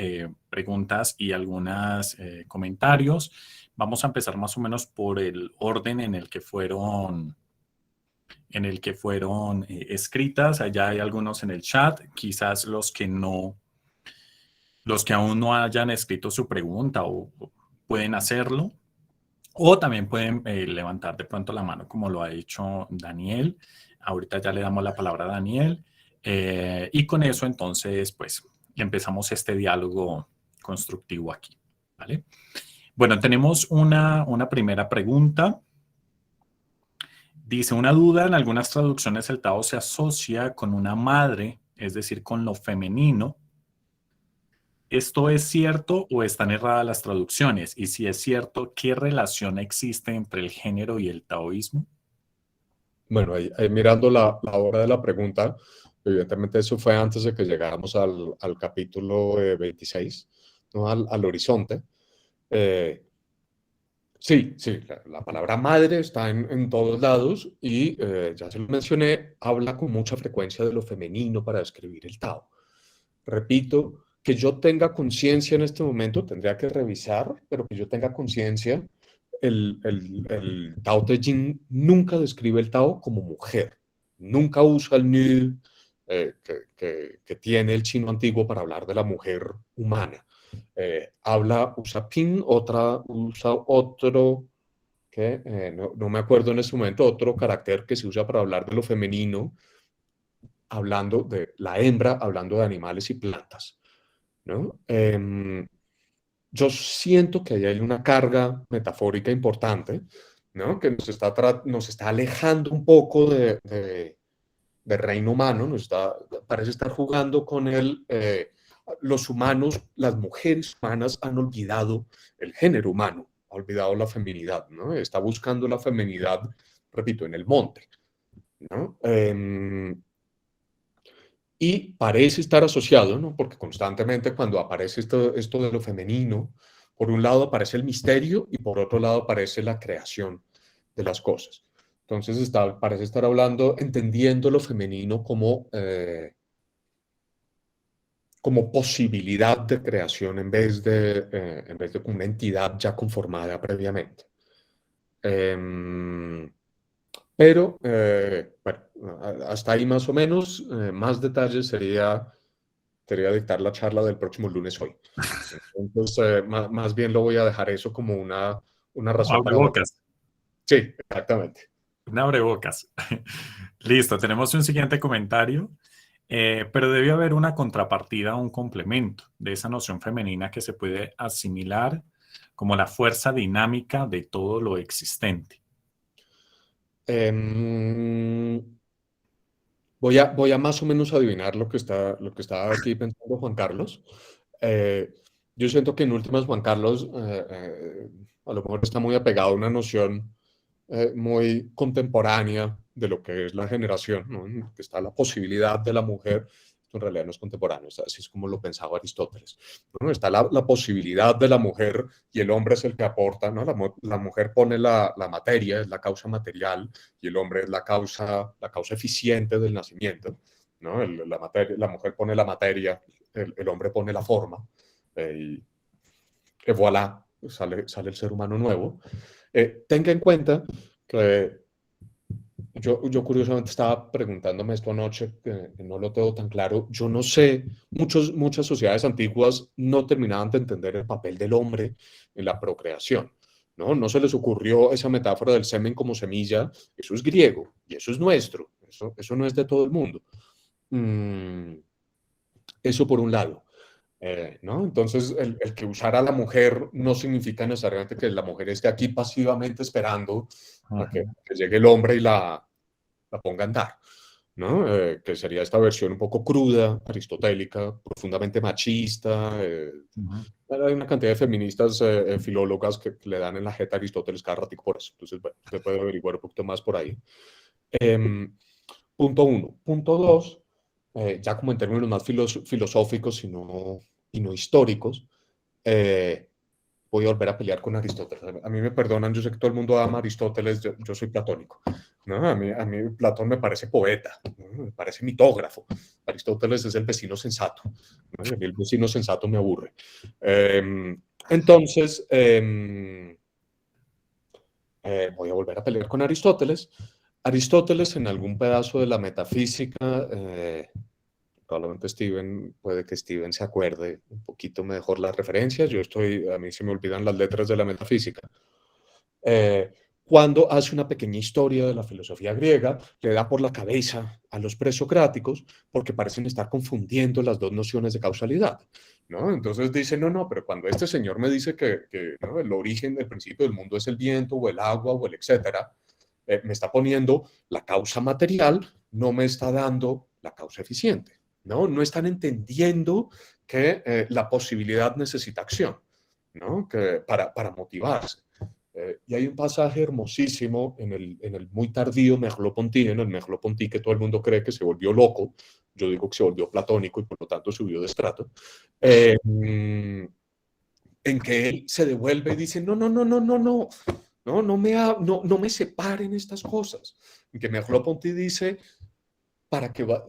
preguntas y algunos comentarios. Vamos a empezar más o menos por el orden en el que fueron escritas. Allá hay algunos en el chat, quizás los que aún no hayan escrito su pregunta o pueden hacerlo. O también pueden levantar de pronto la mano como lo ha hecho Daniel. Ahorita ya le damos la palabra a Daniel. Y con eso entonces, pues, empezamos este diálogo constructivo aquí. ¿Vale? Bueno, tenemos una primera pregunta. Dice, una duda, en algunas traducciones el Tao se asocia con una madre, es decir, con lo femenino. ¿Esto es cierto o están erradas las traducciones? Y si es cierto, ¿qué relación existe entre el género y el taoísmo? Bueno, ahí mirando la hora de la pregunta, evidentemente eso fue antes de que llegáramos al capítulo 26, ¿no? Al horizonte. Eh, sí, sí, la palabra madre está en todos lados y ya se lo mencioné, habla con mucha frecuencia de lo femenino para describir el Tao. Repito, que yo tenga conciencia en este momento, tendría que revisar, pero que yo tenga conciencia, el Tao Te Ching nunca describe el Tao como mujer, nunca usa el Ni que tiene el chino antiguo para hablar de la mujer humana. Usa Ping, usa otro, que no me acuerdo en este momento, otro carácter que se usa para hablar de lo femenino, hablando de la hembra, hablando de animales y plantas, ¿no? Yo siento que ahí hay una carga metafórica importante, ¿no? Que nos está alejando un poco de reino humano, parece estar jugando con los humanos, las mujeres humanas han olvidado el género humano, ha olvidado la feminidad, ¿no? Está buscando la feminidad, repito, en el monte, ¿no? Y parece estar asociado, ¿no? Porque constantemente cuando aparece esto de lo femenino, por un lado aparece el misterio y por otro lado aparece la creación de las cosas. Entonces parece estar hablando, entendiendo lo femenino como posibilidad de creación en vez de una entidad ya conformada previamente. Em, bueno, hasta ahí más o menos, más detalles sería dictar la charla del próximo lunes hoy. Entonces, más bien lo voy a dejar eso como una Como razón para... abrebocas. Sí, exactamente. Una abrebocas. Listo, tenemos un siguiente comentario, pero debe haber una contrapartida, un complemento de esa noción femenina que se puede asimilar como la fuerza dinámica de todo lo existente. Em, voy a más o menos adivinar lo que está aquí pensando Juan Carlos. Eh, yo siento que en últimas Juan Carlos a lo mejor está muy apegado a una noción muy contemporánea de lo que es la generación, ¿no? En que está la posibilidad de la mujer, esto en realidad no es contemporáneo, así es como lo pensaba Aristóteles, ¿no? Está la posibilidad de la mujer y el hombre es el que aporta, ¿no? La mujer pone la materia, es la causa material, y el hombre es la causa eficiente del nacimiento, ¿no? La mujer pone la materia, el hombre pone la forma, y voilà, sale el ser humano nuevo. Tenga en cuenta que yo curiosamente estaba preguntándome esto anoche, que no lo tengo tan claro. Yo no sé, muchas sociedades antiguas no terminaban de entender el papel del hombre en la procreación, ¿no? No se les ocurrió esa metáfora del semen como semilla. Eso es griego y eso es nuestro. Eso no es de todo el mundo. Mm, Eso por un lado. ¿No? Entonces, el que usara a la mujer no significa necesariamente que la mujer esté aquí pasivamente esperando a que llegue el hombre y la ponga a andar, ¿no? Que sería esta versión un poco cruda, aristotélica, profundamente machista. Ujú. Hay una cantidad de feministas filólogas que le dan en la jeta a Aristóteles cada ratico por eso. Entonces, bueno, usted puede averiguar un poquito más por ahí. Punto uno. Punto dos, ya como en términos más filosóficos y no históricos, eh, voy a volver a pelear con Aristóteles. A mí me perdonan, yo sé que todo el mundo ama a Aristóteles, yo soy platónico, ¿no? A mí Platón me parece poeta, ¿no? Me parece mitógrafo. Aristóteles es el vecino sensato, ¿no? Y a mí el vecino sensato me aburre. Entonces, voy a volver a pelear con Aristóteles. Aristóteles en algún pedazo de la metafísica, probablemente puede que Steven se acuerde un poquito mejor las referencias, a mí se me olvidan las letras de la metafísica. eh, cuando hace una pequeña historia de la filosofía griega, le da por la cabeza a los presocráticos porque parecen estar confundiendo las dos nociones de causalidad, ¿no? Entonces dice, no, no, pero cuando este señor me dice que ¿no? el origen del principio del mundo es el viento o el agua o el etcétera, me está poniendo la causa material, no me está dando la causa eficiente, ¿no? No están entendiendo que la posibilidad necesita acción, ¿no? Que para motivarse. Y hay un pasaje hermosísimo en el muy tardío Merleau-Ponty, en el Merleau-Ponty que todo el mundo cree que se volvió loco, yo digo que se volvió platónico y por lo tanto subió de estrato, en que él se devuelve y dice, no, no, no, no, no, no, no, no me separen estas cosas. En que Merleau-Ponty dice,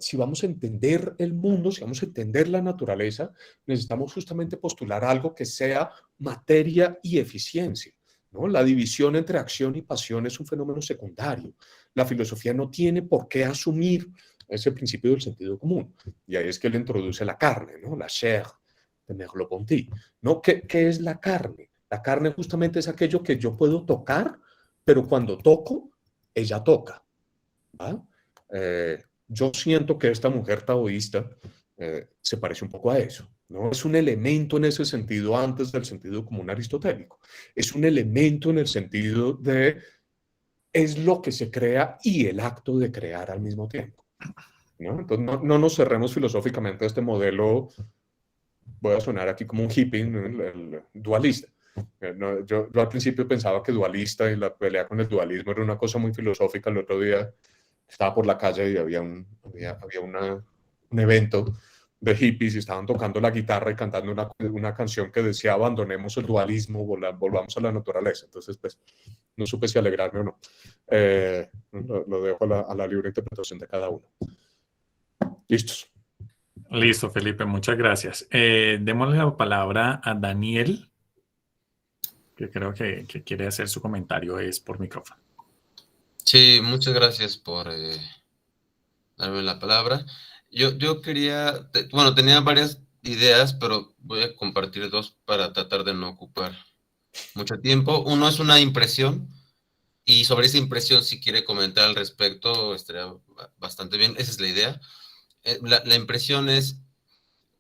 si vamos a entender el mundo, si vamos a entender la naturaleza, necesitamos justamente postular algo que sea materia y eficiencia, ¿no? La división entre acción y pasión es un fenómeno secundario. La filosofía no tiene por qué asumir ese principio del sentido común. Y ahí es que él introduce la carne, ¿no? La chair de Merleau-Ponty, ¿no? ¿Qué es la carne? La carne justamente es aquello que yo puedo tocar, pero cuando toco, ella toca, ¿va? Yo siento que esta mujer taoísta se parece un poco a eso, ¿no? Es un elemento en ese sentido antes del sentido común aristotélico. Es un elemento en el sentido de es lo que se crea y el acto de crear al mismo tiempo, ¿no? Entonces no nos cerremos filosóficamente a este modelo, voy a sonar aquí como un hippie, ¿no? El dualista. No, yo al principio pensaba que dualista y la pelea con el dualismo era una cosa muy filosófica. El otro día estaba por la calle y había un evento de hippies y estaban tocando la guitarra y cantando una canción que decía abandonemos el dualismo, volvamos a la naturaleza. Entonces, pues, no supe si alegrarme o no. Lo dejo a la libre interpretación de cada uno. Listos. Listo, Felipe, muchas gracias. Démosle la palabra a Daniel, que creo que quiere hacer su comentario, es por micrófono. Sí, muchas gracias por darme la palabra. Yo quería, bueno, tenía varias ideas, pero voy a compartir dos para tratar de no ocupar mucho tiempo. Uno es una impresión, y sobre esa impresión, si quiere comentar al respecto, estaría bastante bien. Esa es la idea. La impresión es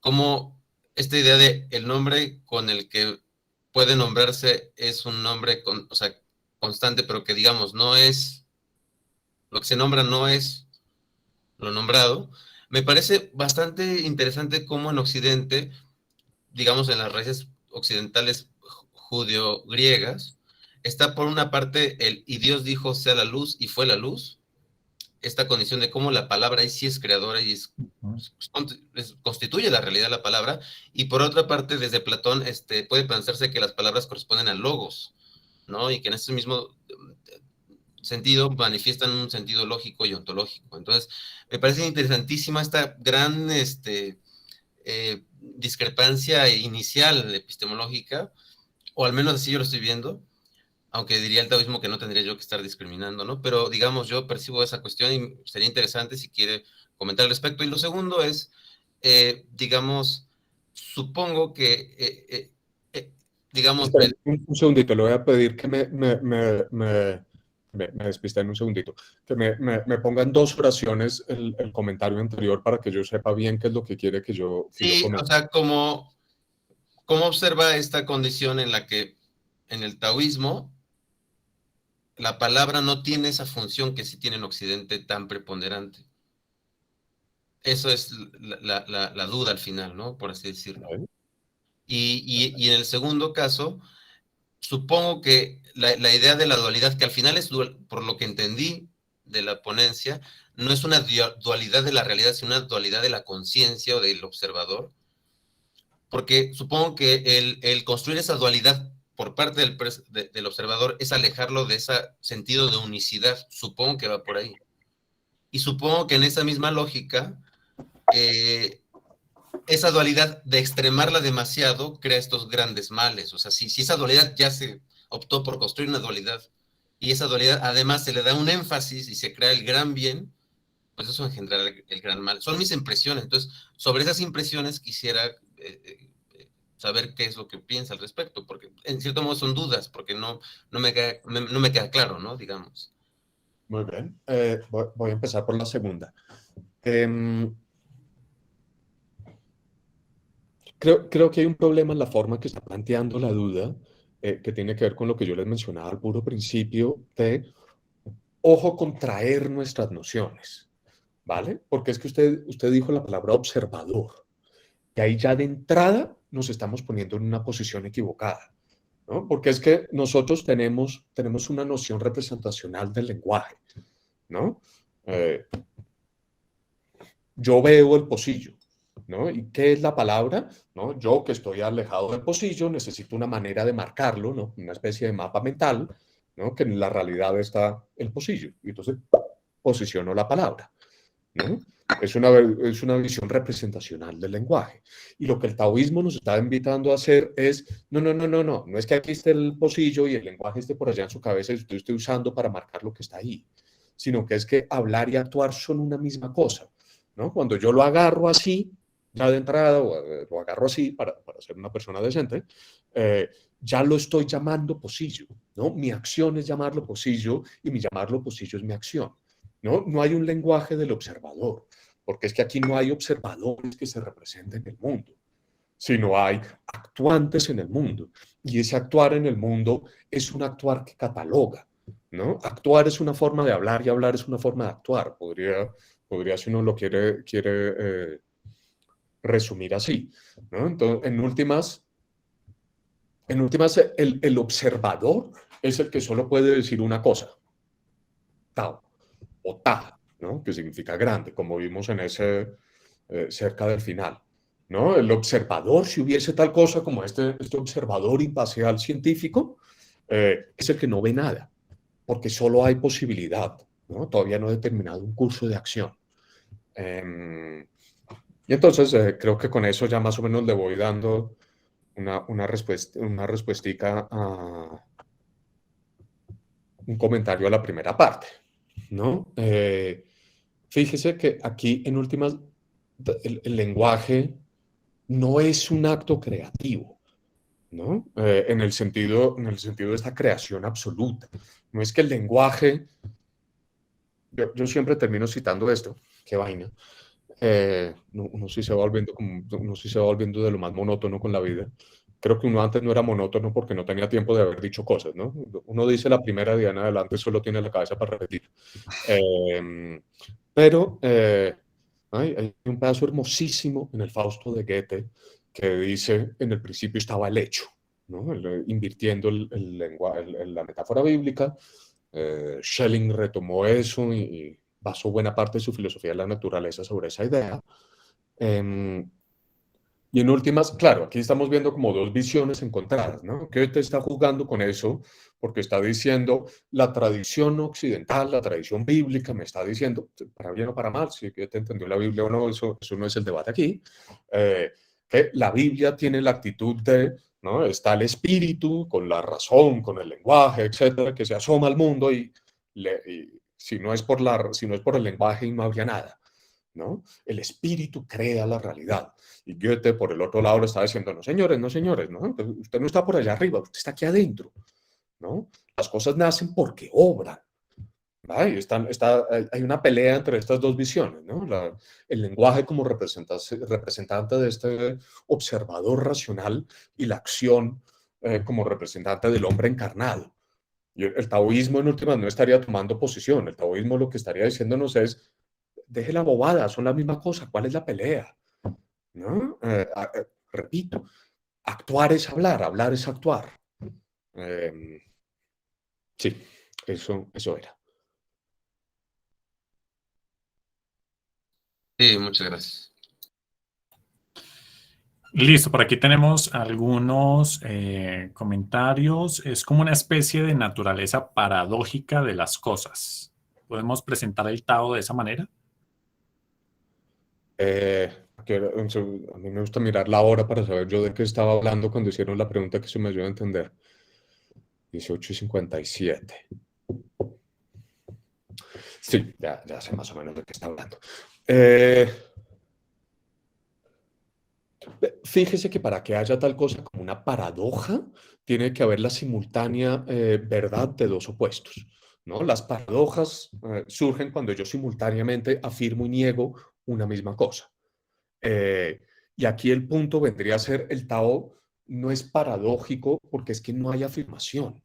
cómo esta idea de el nombre con el que puede nombrarse es un nombre o sea, constante, pero que digamos no es, lo que se nombra no es lo nombrado. Me parece bastante interesante cómo en Occidente, digamos en las raíces occidentales judeo-griegas, está por una parte el y Dios dijo sea la luz y fue la luz, esta condición de cómo la palabra ahí sí es creadora y constituye la realidad de la palabra, y por otra parte desde Platón puede pensarse que las palabras corresponden a logos, ¿no? Y que en ese mismo sentido manifiestan un sentido lógico y ontológico. Entonces, me parece interesantísima esta gran discrepancia inicial epistemológica, o al menos así yo lo estoy viendo, aunque diría el taoísmo que no tendría yo que estar discriminando, ¿no? Pero digamos, yo percibo esa cuestión y sería interesante si quiere comentar al respecto. Y lo segundo es, digamos, supongo que, digamos... Espera, un segundito, le voy a pedir que me despiste en un segundito, que me pongan dos oraciones el comentario anterior para que yo sepa bien qué es lo que quiere que yo Sí, comente. o sea, ¿cómo observa esta condición en la que en el taoísmo la palabra no tiene esa función que sí tiene en Occidente tan preponderante? Eso es la duda al final, ¿no? Por así decirlo. Y en el segundo caso, supongo que la idea de la dualidad, que al final es, por lo que entendí de la ponencia, no es una dualidad de la realidad, sino una dualidad de la conciencia o del observador, porque supongo que el construir esa dualidad por parte del observador es alejarlo de ese sentido de unicidad, supongo que va por ahí. Y supongo que en esa misma lógica, esa dualidad de extremarla demasiado crea estos grandes males. O sea, si esa dualidad ya se optó por construir una dualidad y esa dualidad además se le da un énfasis y se crea el gran bien, pues eso engendra el gran mal. Son mis impresiones. Entonces, sobre esas impresiones quisiera saber qué es lo que piensa al respecto, porque en cierto modo son dudas, porque no me queda claro, ¿no? Digamos. Muy bien. Voy a empezar por la segunda. Em, creo que hay un problema en la forma que está planteando la duda, que tiene que ver con lo que yo les mencionaba al puro principio de ojo con traer nuestras nociones, ¿vale? Porque es que usted dijo la palabra observador, y ahí ya de entrada nos estamos poniendo en una posición equivocada, ¿no? Porque es que nosotros tenemos una noción representacional del lenguaje, ¿no? Eh, yo veo el pocillo, ¿no? ¿Y qué es la palabra? ¿No? Yo que estoy alejado del pocillo necesito una manera de marcarlo, ¿no? Una especie de mapa mental, ¿no? Que en la realidad está el pocillo. Y entonces posiciono la palabra, ¿no? Es una visión representacional del lenguaje. Y lo que el taoísmo nos está invitando a hacer es, no es que aquí esté el pocillo y el lenguaje esté por allá en su cabeza y usted esté usando para marcar lo que está ahí, sino que es que hablar y actuar son una misma cosa, ¿no? Cuando yo lo agarro así, ya de entrada, o lo agarro así para ser una persona decente, ya lo estoy llamando pocillo, ¿no? Mi acción es llamarlo pocillo y mi llamarlo pocillo es mi acción, ¿no? No hay un lenguaje del observador, porque es que aquí no hay observadores que se representen en el mundo, sino hay actuantes en el mundo. Y ese actuar en el mundo es un actuar que cataloga, ¿no? Actuar es una forma de hablar y hablar es una forma de actuar. Podría si uno lo quiere resumir así, ¿no? Entonces, en últimas el observador es el que solo puede decir una cosa, Tao, o Ta, ¿no? Que significa grande, como vimos en ese cerca del final, ¿no? El observador, si hubiese tal cosa como este observador imparcial científico, es el que no ve nada, porque solo hay posibilidad, ¿no? Todavía no he determinado un curso de acción. Y entonces creo que con eso ya más o menos le voy dando una respuestica a un comentario a la primera parte, ¿no? Fíjese que aquí en últimas el lenguaje no es un acto creativo, ¿no? En el sentido de esta creación absoluta. No es que el lenguaje, yo siempre termino citando esto, qué vaina, uno sí se va volviendo de lo más monótono con la vida. Creo que uno antes no era monótono porque no tenía tiempo de haber dicho cosas, ¿no? Uno dice la primera de en adelante, solo tiene la cabeza para repetir. Pero hay un pedazo hermosísimo en el Fausto de Goethe que dice, en el principio estaba el hecho, ¿no? Invirtiendo la metáfora bíblica. Schelling retomó eso y basó buena parte de su filosofía de la naturaleza sobre esa idea. Y en últimas, claro, aquí estamos viendo como dos visiones encontradas, ¿no? Goethe está jugando con eso porque está diciendo la tradición occidental, la tradición bíblica, me está diciendo, para bien o para mal, si Goethe entendió la Biblia o no, eso no es el debate aquí, que la Biblia tiene la actitud de, ¿no? Está el espíritu con la razón, con el lenguaje, etcétera, que se asoma al mundo y si no es por el lenguaje no habría nada, ¿no? El espíritu crea la realidad. Y Goethe, por el otro lado, le está diciendo, no, señores, no, señores, ¿no? Usted no está por allá arriba, usted está aquí adentro, ¿no? Las cosas nacen porque obran, ¿vale? Hay una pelea entre estas dos visiones, ¿no? El lenguaje como representante de este observador racional y la acción como representante del hombre encarnado. Y el taoísmo, en últimas, no estaría tomando posición. El taoísmo lo que estaría diciéndonos es, deje la bobada, son la misma cosa, ¿cuál es la pelea? ¿No? Repito, actuar es hablar es actuar. Sí, eso era. Sí, muchas gracias. Listo, por aquí tenemos algunos comentarios. Es como una especie de naturaleza paradójica de las cosas. ¿Podemos presentar el Tao de esa manera? A mí me gusta mirar la hora para saber yo de qué estaba hablando cuando hicieron la pregunta que se me ayuda a entender. 18:57. Sí, ya sé más o menos de qué está hablando. fíjese que para que haya tal cosa como una paradoja, tiene que haber la simultánea verdad de dos opuestos, ¿no? Las paradojas surgen cuando yo simultáneamente afirmo y niego una misma cosa. Eh, y aquí el punto vendría a ser, el Tao no es paradójico porque es que no hay afirmación.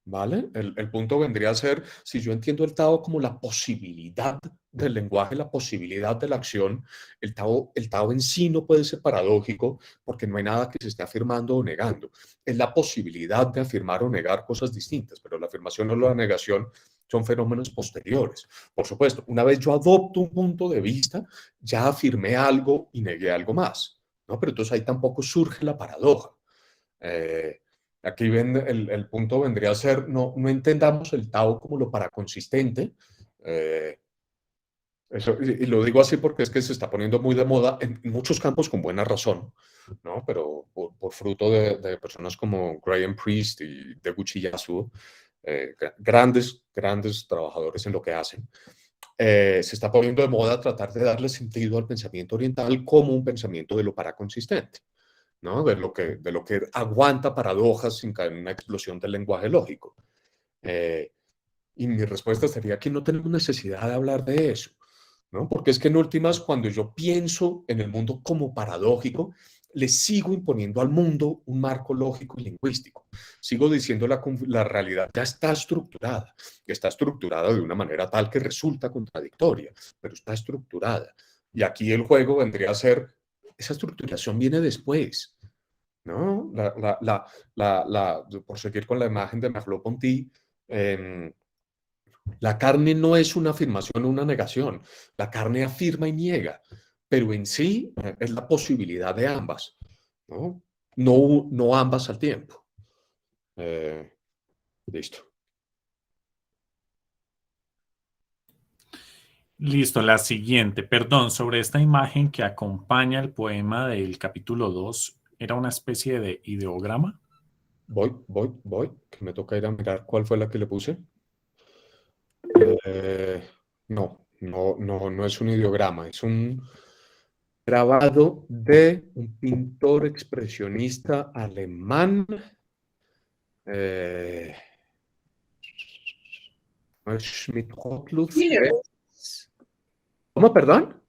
¿Vale? El punto vendría a ser, si yo entiendo el Tao como la posibilidad del lenguaje, la posibilidad de la acción, el Tao en sí no puede ser paradójico porque no hay nada que se esté afirmando o negando. Es la posibilidad de afirmar o negar cosas distintas, pero la afirmación o la negación son fenómenos posteriores. Por supuesto, una vez yo adopto un punto de vista, ya afirmé algo y negué algo más, ¿no? Pero entonces ahí tampoco surge la paradoja. Eh, Aquí el punto vendría a ser, no entendamos el Tao como lo paraconsistente. Eh, y lo digo así porque es que se está poniendo muy de moda en muchos campos con buena razón, ¿no? Pero por fruto de personas como Graham Priest y Deguchi Yasuo, grandes trabajadores en lo que hacen, se está poniendo de moda tratar de darle sentido al pensamiento oriental como un pensamiento de lo paraconsistente, ¿no? De lo que aguanta paradojas sin caer en una explosión del lenguaje lógico. Y mi respuesta sería que no tenemos necesidad de hablar de eso, ¿no? Porque es que en últimas, cuando yo pienso en el mundo como paradójico, le sigo imponiendo al mundo un marco lógico y lingüístico. Sigo diciendo la realidad ya está estructurada de una manera tal que resulta contradictoria, pero está estructurada. Y aquí el juego vendría a ser, esa estructuración viene después, ¿no? Por seguir con la imagen de Merleau-Ponty, la carne no es una afirmación o una negación. La carne afirma y niega, pero en sí es la posibilidad de ambas, ¿no? No ambas al tiempo. Listo. Listo, la siguiente. Perdón, sobre esta imagen que acompaña el poema del capítulo 2, ¿era una especie de ideograma? Voy, que me toca ir a mirar cuál fue la que le puse. No es un ideograma, es un grabado de un pintor expresionista alemán. No es Schmidt-Rottluff. ¿Cómo, perdón? No,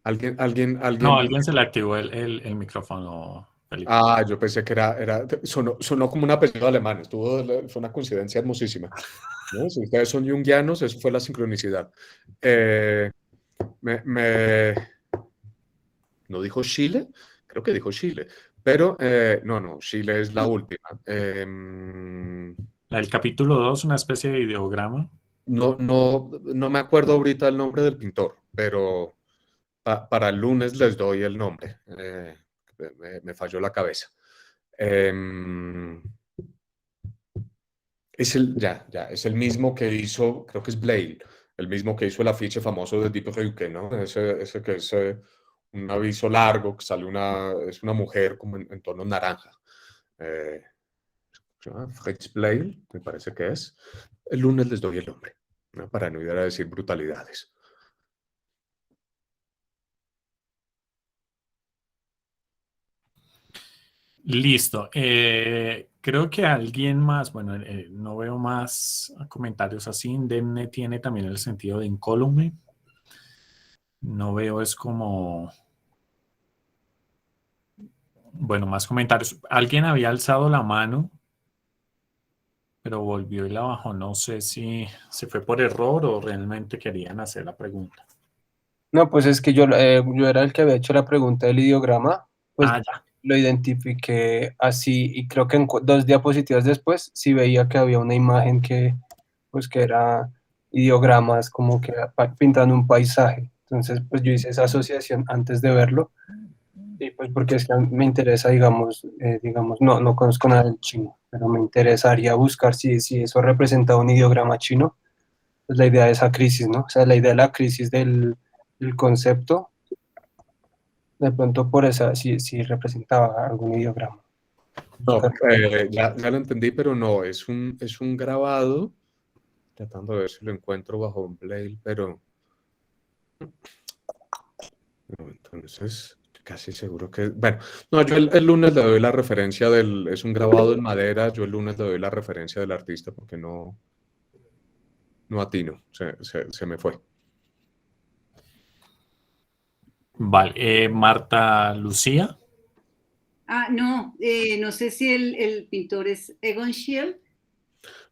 Alguien. alguien se le activó el micrófono, Felipe. Ah, yo pensé que sonó como un apellido alemán. Fue una coincidencia hermosísima, ¿no? Si ustedes son junguianos, eso fue la sincronicidad. Eh, ¿No dijo Chile? Creo que dijo Chile. Pero no, Chile es la última. La del capítulo 2, una especie de ideograma. No me acuerdo ahorita el nombre del pintor, pero para el lunes les doy el nombre. Me falló la cabeza. Es el mismo que hizo, creo que es Blade, el mismo que hizo el afiche famoso de Deep Ryuke, ¿no? Ese que es un aviso largo, que sale es una mujer como en tono naranja. Fritz Blade, me parece que es. El lunes les doy el nombre, ¿no? Para no ir a decir brutalidades. Listo. Creo que alguien más, bueno, no veo más comentarios así. Indemne tiene también el sentido de incólume. No veo, es como, bueno, más comentarios. Alguien había alzado la mano, pero volvió y la bajó. No sé si se fue por error o realmente querían hacer la pregunta. No, pues es que yo era el que había hecho la pregunta del ideograma, pues Ah, ya. lo identifiqué así y creo que dos diapositivas después sí veía que había una imagen pues que era ideogramas, como que pintando un paisaje. Entonces, pues yo hice esa asociación antes de verlo y pues porque es que me interesa, digamos, no conozco nada del chino, pero me interesaría buscar si eso representa un ideograma chino, pues la idea de esa crisis, ¿no? O sea, la idea de la crisis del concepto, de pronto por esa, si representaba algún ideograma. No, ya lo entendí, pero no, es un grabado, tratando de ver si lo encuentro bajo Blade, pero No, entonces, casi seguro que... Bueno, no, yo el lunes le doy la referencia del... Es un grabado en madera, yo el lunes le doy la referencia del artista porque no atino, se me fue. Vale, Marta Lucía. No, no sé si el pintor es Egon Schiele.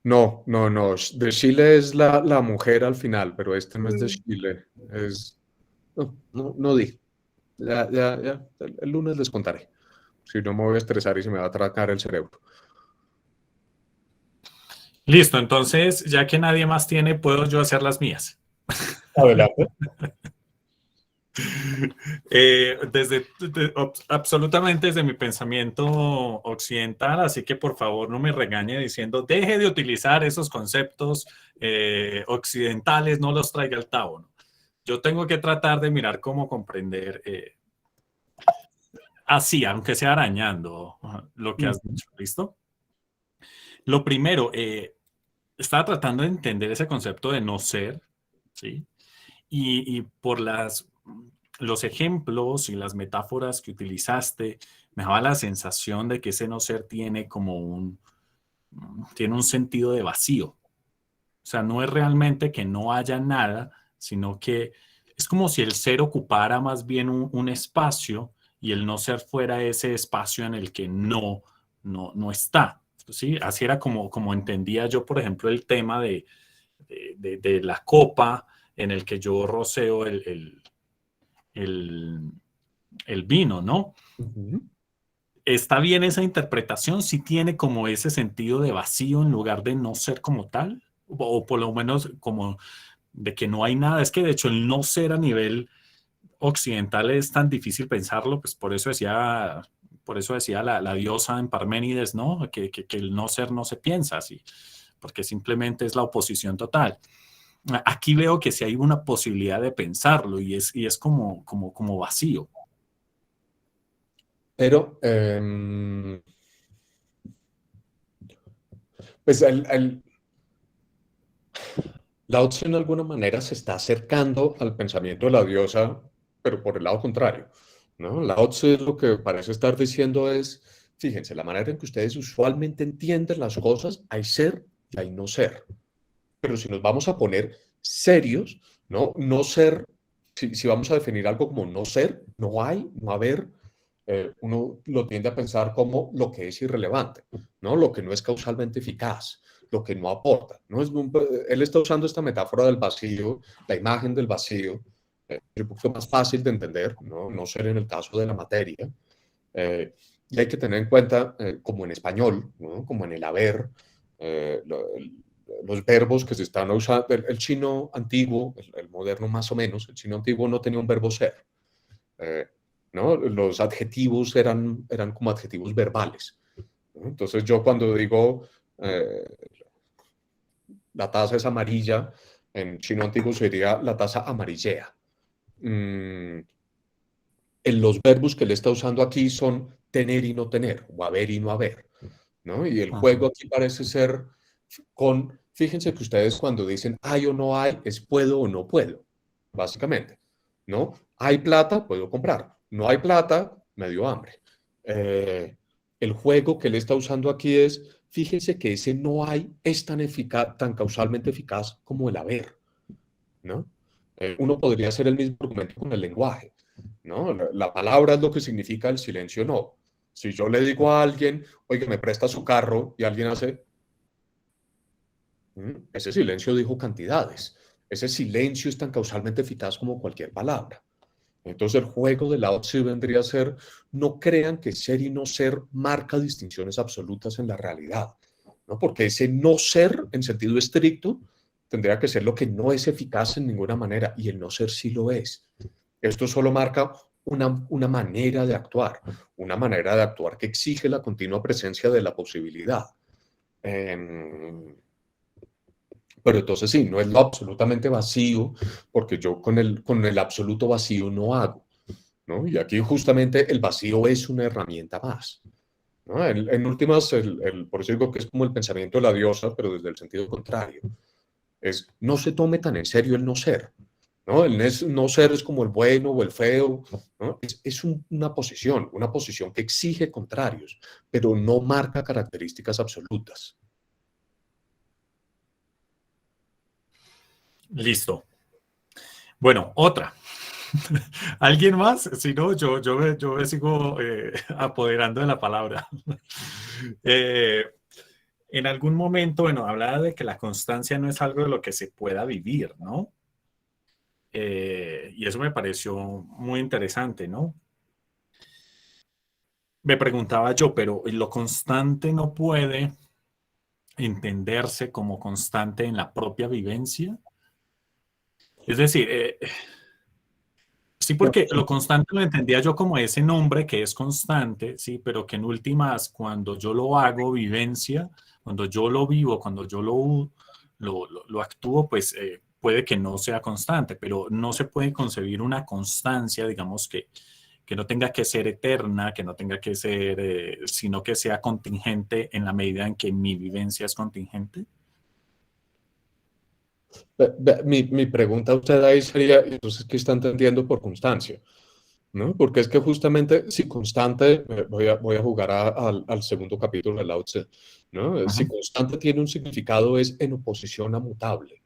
No, de Chile es la mujer al final, pero este no es de Mm. Chile, es... No di. Ya, el lunes les contaré. Si no me voy a estresar y se me va a atracar el cerebro. Listo, entonces, ya que nadie más tiene, puedo yo hacer las mías. Adelante. Absolutamente desde mi pensamiento occidental, así que por favor no me regañe diciendo deje de utilizar esos conceptos occidentales, no los traiga al tabo, ¿no? Yo tengo que tratar de mirar cómo comprender así, aunque sea arañando lo que has dicho, ¿listo? Lo primero, estaba tratando de entender ese concepto de no ser, ¿sí? Y por los ejemplos y las metáforas que utilizaste, me daba la sensación de que ese no ser tiene tiene un sentido de vacío. O sea, no es realmente que no haya nada, sino que es como si el ser ocupara más bien un espacio y el no ser fuera ese espacio en el que no está. ¿Sí? Así era como entendía yo, por ejemplo, el tema de la copa en el que yo roceo el vino, ¿no? Uh-huh. ¿Está bien esa interpretación? ¿Sí tiene como ese sentido de vacío en lugar de no ser como tal? O por lo menos como de que no hay nada. Es que de hecho el no ser a nivel occidental es tan difícil pensarlo, pues por eso decía la diosa en Parménides, ¿no? Que el no ser no se piensa así, porque simplemente es la oposición total. Aquí veo que sí hay una posibilidad de pensarlo y es como vacío. Pero, pues Lao Tzu en alguna manera se está acercando al pensamiento de la diosa, pero por el lado contrario, ¿no? Lao Tzu lo que parece estar diciendo es, fíjense, la manera en que ustedes usualmente entienden las cosas, hay ser y hay no ser. Pero si nos vamos a poner serios, ¿no? No ser, si vamos a definir algo como no ser, no hay, no haber, uno lo tiende a pensar como lo que es irrelevante, ¿no? Lo que no es causalmente eficaz, lo que no aporta, ¿no? Él está usando esta metáfora del vacío, la imagen del vacío, es un poquito más fácil de entender, ¿no? No ser en el caso de la materia. Y hay que tener en cuenta, como en español, ¿no? Como en el haber, los verbos que se están usando, el chino antiguo, el moderno más o menos, el chino antiguo no tenía un verbo ser, ¿no? Los adjetivos eran como adjetivos verbales, ¿no? Entonces yo cuando digo la taza es amarilla, en chino antiguo sería la taza amarillea. Los verbos que él está usando aquí son tener y no tener, o haber y no haber, ¿no? Y el juego aquí parece ser fíjense que ustedes cuando dicen hay o no hay, es puedo o no puedo, básicamente, ¿no? Hay plata, puedo comprar. No hay plata, me dio hambre. El juego que él está usando aquí es, fíjense que ese no hay es tan eficaz, tan causalmente eficaz como el haber, ¿no? Uno podría hacer el mismo argumento con el lenguaje, ¿no? La palabra es lo que significa, el silencio no. Si yo le digo a alguien, oiga, me presta su carro, y alguien hace, ese silencio dijo cantidades. Ese silencio es tan causalmente eficaz como cualquier palabra. Entonces el juego de Lao Tzu vendría a ser, no crean que ser y no ser marca distinciones absolutas en la realidad, ¿no? Porque ese no ser en sentido estricto tendría que ser lo que no es eficaz en ninguna manera, y el no ser sí lo es. Esto solo marca una manera de actuar, que exige la continua presencia de la posibilidad. Pero entonces sí, no es lo absolutamente vacío, porque yo con el absoluto vacío no hago, ¿no? Y aquí justamente el vacío es una herramienta más, ¿no? En últimas, por eso digo que es como el pensamiento de la diosa, pero desde el sentido contrario. Es, no se tome tan en serio el no ser. ¿no? No ser es como el bueno o el feo, ¿no? Es una posición que exige contrarios, pero no marca características absolutas. Listo. Bueno, otra. ¿Alguien más? Si no, yo me sigo apoderando de la palabra. En algún momento, bueno, hablaba de que la constancia no es algo de lo que se pueda vivir, ¿no? Y eso me pareció muy interesante, ¿no? Me preguntaba yo, pero lo constante no puede entenderse como constante en la propia vivencia. Es decir, sí, porque lo constante lo entendía yo como ese nombre que es constante, sí, pero que en últimas, cuando yo lo hago vivencia, cuando yo lo vivo, cuando yo lo actúo, pues puede que no sea constante, pero no se puede concebir una constancia, digamos, que no tenga que ser eterna, que no tenga que ser, sino que sea contingente en la medida en que mi vivencia es contingente. Mi pregunta a usted ahí sería, entonces, ¿qué está entendiendo por constancia? ¿No? Porque es que justamente, si constante, voy a jugar al segundo capítulo de Lao Tse, ¿no? Si constante tiene un significado es en oposición a mutable,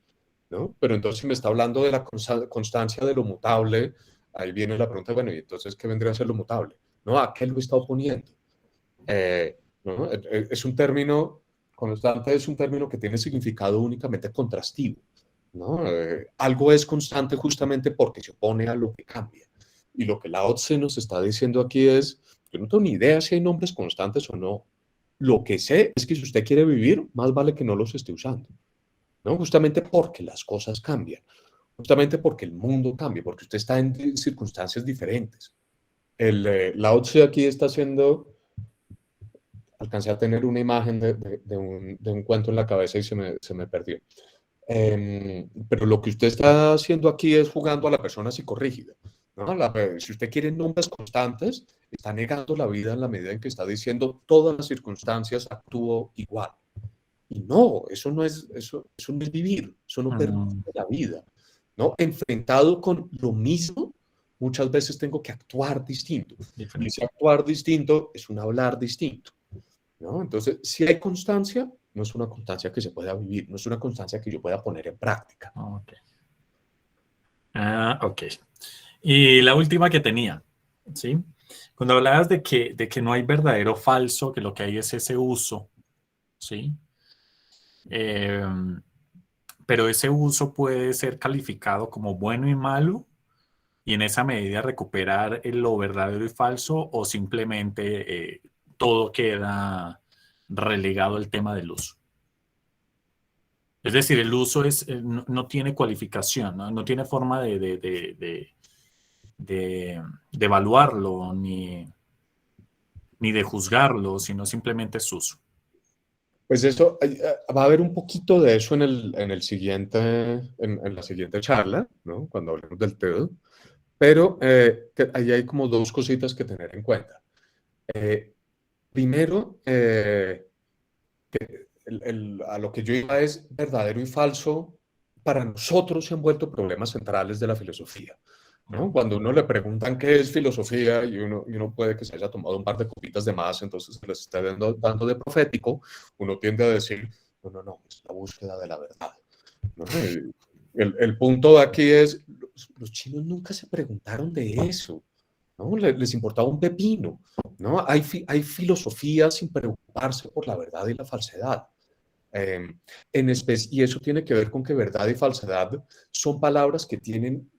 ¿no? Pero entonces si me está hablando de la constancia de lo mutable, ahí viene la pregunta, bueno, ¿y entonces qué vendría a ser lo mutable? ¿No? ¿A qué lo está oponiendo? ¿No? Es un término, constante es un término que tiene significado únicamente contrastivo, ¿no? Algo es constante justamente porque se opone a lo que cambia. Y lo que Lao Tse nos está diciendo aquí es, yo no tengo ni idea si hay nombres constantes o no. Lo que sé es que si usted quiere vivir, más vale que no los esté usando, ¿no? Justamente porque las cosas cambian, justamente porque el mundo cambia, porque usted está en circunstancias diferentes. Lao Tse aquí está haciendo, alcancé a tener una imagen de un cuento en la cabeza y se me perdió. Pero lo que usted está haciendo aquí es jugando a la persona psicorrígida, ¿no? Si usted quiere nombres constantes, está negando la vida en la medida en que está diciendo todas las circunstancias actúo igual. Y no, eso no es vivir, eso no permite la vida, ¿no? Enfrentado con lo mismo, muchas veces tengo que actuar distinto. Y ese actuar distinto es un hablar distinto, ¿no? Entonces, si hay constancia, no es una constancia que se pueda vivir, no es una constancia que yo pueda poner en práctica. Ok. Ok. Y la última que tenía, ¿sí? Cuando hablabas de que no hay verdadero o falso, que lo que hay es ese uso, ¿sí? Pero ese uso puede ser calificado como bueno y malo, y en esa medida recuperar lo verdadero y falso, o simplemente todo queda relegado al tema del uso. Es decir, el uso no tiene cualificación, ¿no? No tiene forma de evaluarlo ni de juzgarlo, sino simplemente es uso. Pues eso, va a haber un poquito de eso en la siguiente charla, ¿no? Cuando hablemos del TED, pero ahí hay como dos cositas que tener en cuenta. Primero, a lo que yo iba es verdadero y falso, para nosotros se han vuelto problemas centrales de la filosofía, ¿no? Cuando uno le preguntan qué es filosofía y uno puede que se haya tomado un par de copitas de más, entonces se les está dando de profético, uno tiende a decir, no, es la búsqueda de la verdad, ¿no? El punto de aquí es, los chinos nunca se preguntaron de eso, ¿no? Les importaba un pepino, ¿no? Hay filosofía sin preocuparse por la verdad y la falsedad. Y eso tiene que ver con que verdad y falsedad son palabras que tienen,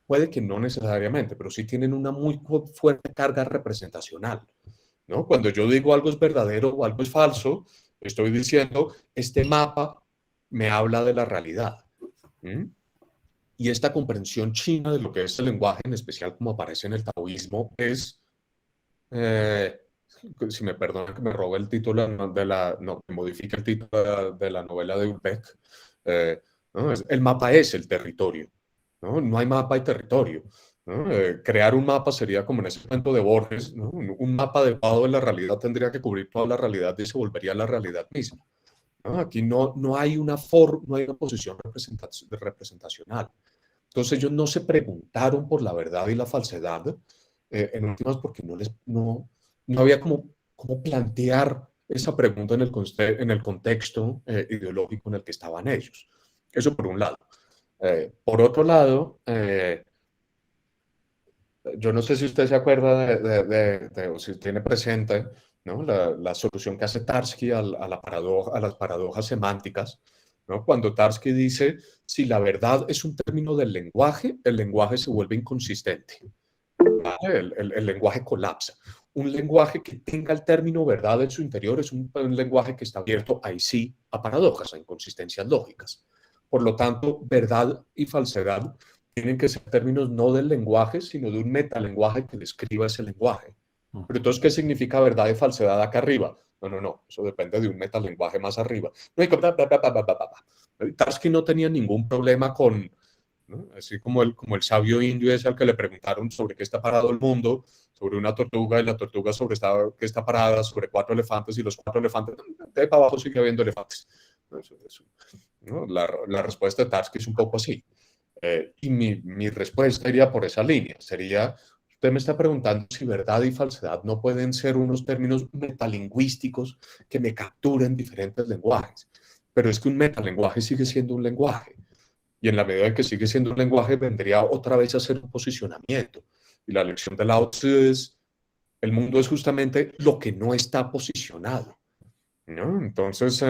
puede que no necesariamente, pero sí tienen una muy fuerte carga representacional, ¿no? Cuando yo digo algo es verdadero o algo es falso, estoy diciendo, este mapa me habla de la realidad. Y esta comprensión china de lo que es el lenguaje, en especial como aparece en el taoísmo, es, si me perdona que me robe el título que modifique el título de la novela de Ulbeck, ¿no? El mapa es el territorio, ¿no? No hay mapa y territorio, ¿no? Crear un mapa sería como en ese cuento de Borges, ¿no? Un mapa adecuado de la realidad tendría que cubrir toda la realidad y se volvería la realidad misma, ¿no? Aquí no hay una posición representacional. Entonces ellos no se preguntaron por la verdad y la falsedad, en últimas porque no había cómo plantear esa pregunta en el contexto ideológico en el que estaban ellos. Eso por un lado. Por otro lado, yo no sé si usted se acuerda o si tiene presente, ¿no? La solución que hace Tarski a las paradojas semánticas, ¿no? Cuando Tarski dice, si la verdad es un término del lenguaje, el lenguaje se vuelve inconsistente. ¿Vale? El lenguaje colapsa. Un lenguaje que tenga el término verdad en su interior es un lenguaje que está abierto, ahí sí, a paradojas, a inconsistencias lógicas. Por lo tanto, verdad y falsedad tienen que ser términos no del lenguaje, sino de un metalenguaje que describa ese lenguaje. Pero entonces, ¿qué significa verdad y falsedad acá arriba? No, eso depende de un metalenguaje más arriba. Tarski no tenía ningún problema con, ¿no? Así como el sabio indio es al que le preguntaron sobre qué está parado el mundo, sobre una tortuga, y la tortuga sobre qué está parada, sobre 4 elefantes, y los 4 elefantes, de ahí para abajo sigue habiendo elefantes. ¿No? La respuesta de Tarski es un poco así. Y mi respuesta iría por esa línea. Sería, usted me está preguntando si verdad y falsedad no pueden ser unos términos metalingüísticos que me capturen diferentes lenguajes. Pero es que un metalenguaje sigue siendo un lenguaje. Y en la medida en que sigue siendo un lenguaje, vendría otra vez a ser un posicionamiento. Y la lección de Lao Tzu es, el mundo es justamente lo que no está posicionado, ¿no? Entonces,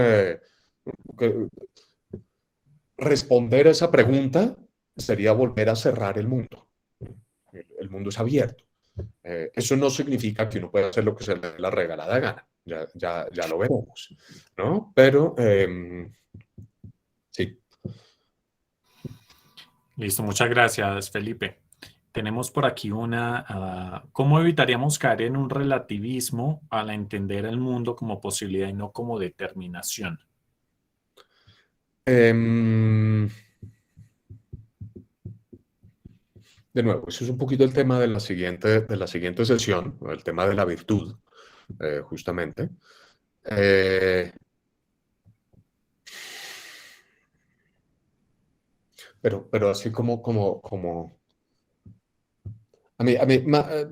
responder a esa pregunta sería volver a cerrar el mundo. El mundo es abierto. Eso no significa que uno pueda hacer lo que se le dé la regalada gana. Ya lo veremos, ¿no? Pero, sí. Listo, muchas gracias, Felipe. Tenemos por aquí ¿cómo evitaríamos caer en un relativismo al entender el mundo como posibilidad y no como determinación? De nuevo, eso es un poquito el tema de la siguiente sesión, el tema de la virtud, justamente. Pero así como a mí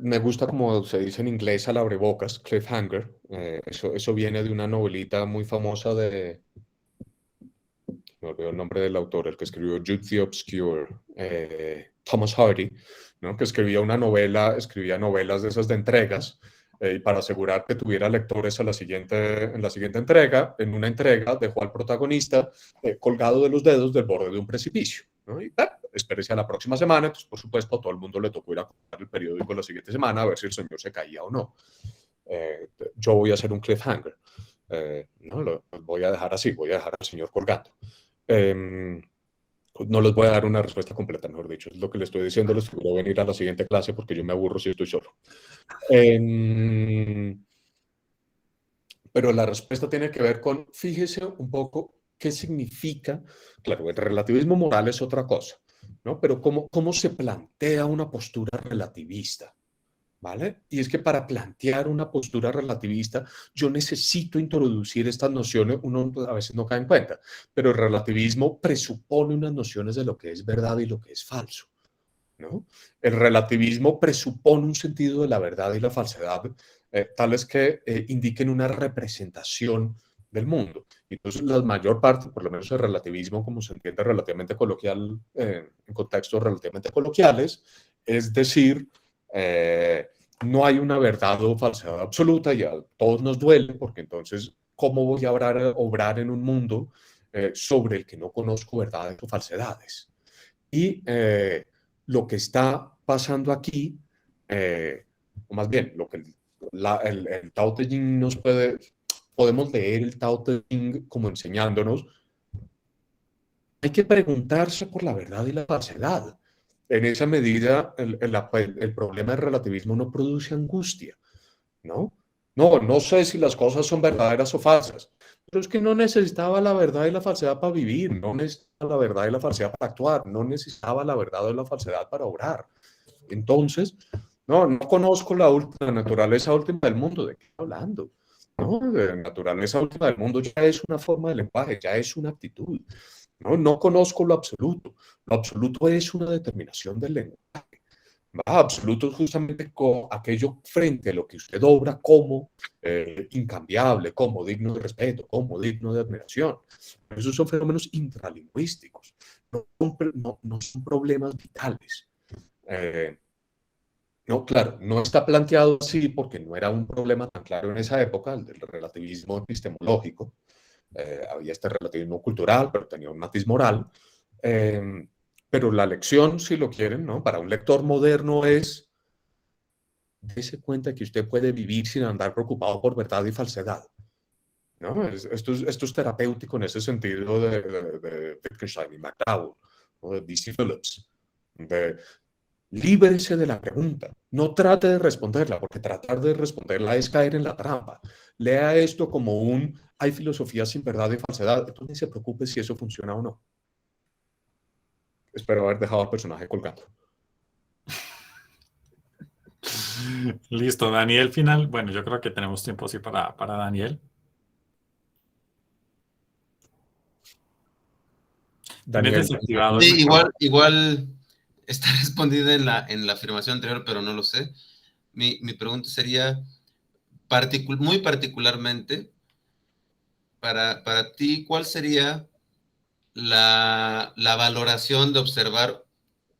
me gusta como se dice en inglés al abrebocas, cliffhanger. Eso viene de una novelita muy famosa me olvidó el nombre del autor, el que escribió Jude the Obscure, Thomas Hardy, ¿no? Que escribía novelas de esas de entregas, y para asegurar que tuviera lectores en la siguiente entrega, en una entrega dejó al protagonista colgado de los dedos del borde de un precipicio, ¿no? Y espérese a la próxima semana. Entonces, por supuesto, a todo el mundo le tocó ir a comprar el periódico la siguiente semana a ver si el señor se caía o no. Yo voy a hacer un cliffhanger. No, lo voy a dejar así, voy a dejar al señor colgando. No les voy a dar una respuesta completa, mejor dicho. Es lo que les estoy diciendo, les voy a venir a la siguiente clase porque yo me aburro si estoy solo. Pero la respuesta tiene que ver con, fíjese un poco qué significa, claro, el relativismo moral es otra cosa, ¿no? Pero cómo se plantea una postura relativista, ¿vale? Y es que para plantear una postura relativista, yo necesito introducir estas nociones, uno a veces no cae en cuenta, pero el relativismo presupone unas nociones de lo que es verdad y lo que es falso, ¿no? El relativismo presupone un sentido de la verdad y la falsedad, tales que indiquen una representación del mundo. Y entonces la mayor parte, por lo menos el relativismo, como se entiende relativamente coloquial, en contextos relativamente coloquiales, es decir, no hay una verdad o falsedad absoluta, y a todos nos duele, porque entonces, ¿cómo voy a obrar en un mundo sobre el que no conozco verdades o falsedades? Y lo que está pasando aquí, o más bien, lo que el Tao Te Ching podemos leer el Tao Te Ching como enseñándonos, hay que preguntarse por la verdad y la falsedad. En esa medida, el problema del relativismo no produce angustia, ¿no? No sé si las cosas son verdaderas o falsas, pero es que no necesitaba la verdad y la falsedad para vivir, no necesitaba la verdad y la falsedad para actuar, no necesitaba la verdad o la falsedad para obrar. Entonces, no conozco la naturaleza última del mundo. ¿De qué estoy hablando? No, la naturaleza última del mundo ya es una forma de lenguaje, ya es una actitud, No, no conozco lo absoluto. Lo absoluto es una determinación del lenguaje. Absoluto es justamente aquello frente a lo que usted obra como incambiable, como digno de respeto, como digno de admiración. Pero esos son fenómenos intralingüísticos, no son problemas vitales. No, claro, no está planteado así porque no era un problema tan claro en esa época, el del relativismo epistemológico. Había este relativismo cultural, pero tenía un matiz moral. Pero la lección, si lo quieren, ¿no? Para un lector moderno es: dése cuenta que usted puede vivir sin andar preocupado por verdad y falsedad, ¿no? Esto es terapéutico en ese sentido de Wittgenstein y McDowell, ¿no? De D.C. Phillips. Líbrese de la pregunta, no trate de responderla, porque tratar de responderla es caer en la trampa. Lea esto como hay filosofía sin verdad y falsedad, entonces ni se preocupe si eso funciona o no. Espero haber dejado al personaje colgando. Listo, Daniel final. Bueno, yo creo que tenemos tiempo sí para Daniel. ¿Tienes Daniel, desactivado el Sí, micrófono? igual está respondida en la afirmación anterior, pero no lo sé. Mi pregunta sería, muy particularmente, para ti, ¿cuál sería la valoración de observar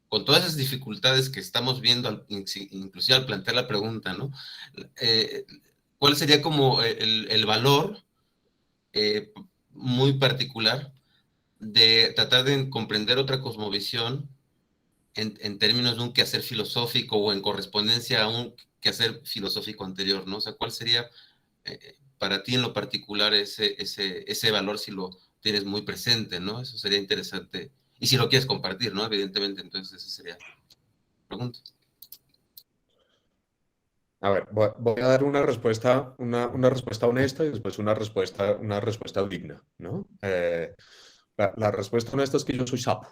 con todas esas dificultades que estamos viendo, inclusive al plantear la pregunta, ¿no? ¿Cuál sería como el valor muy particular de tratar de comprender otra cosmovisión en términos de un quehacer filosófico o en correspondencia a un quehacer filosófico anterior, ¿no? O sea, ¿cuál sería para ti en lo particular ese valor si lo tienes muy presente, ¿no? Eso sería interesante. Y si lo quieres compartir, ¿no? Evidentemente, entonces esa sería la pregunta. A ver, voy a dar una respuesta honesta y después una respuesta digna, ¿no? La respuesta honesta es que yo soy sapo,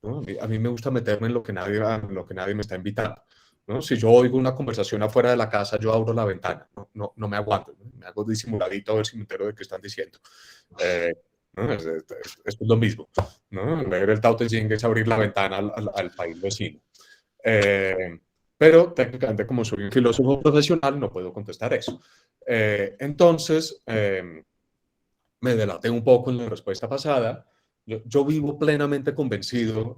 ¿no? A mí me gusta meterme en lo que nadie me está invitando, ¿no? Si yo oigo una conversación afuera de la casa, yo abro la ventana, no me aguanto, ¿no? Me hago disimuladito a ver si me entero de qué están diciendo. ¿No? Esto es lo mismo, ¿no? Leer el Tao Te Ching es abrir la ventana al país vecino. Pero técnicamente, como soy un filósofo profesional, no puedo contestar eso. Entonces, me delaté un poco en la respuesta pasada. Yo vivo plenamente convencido.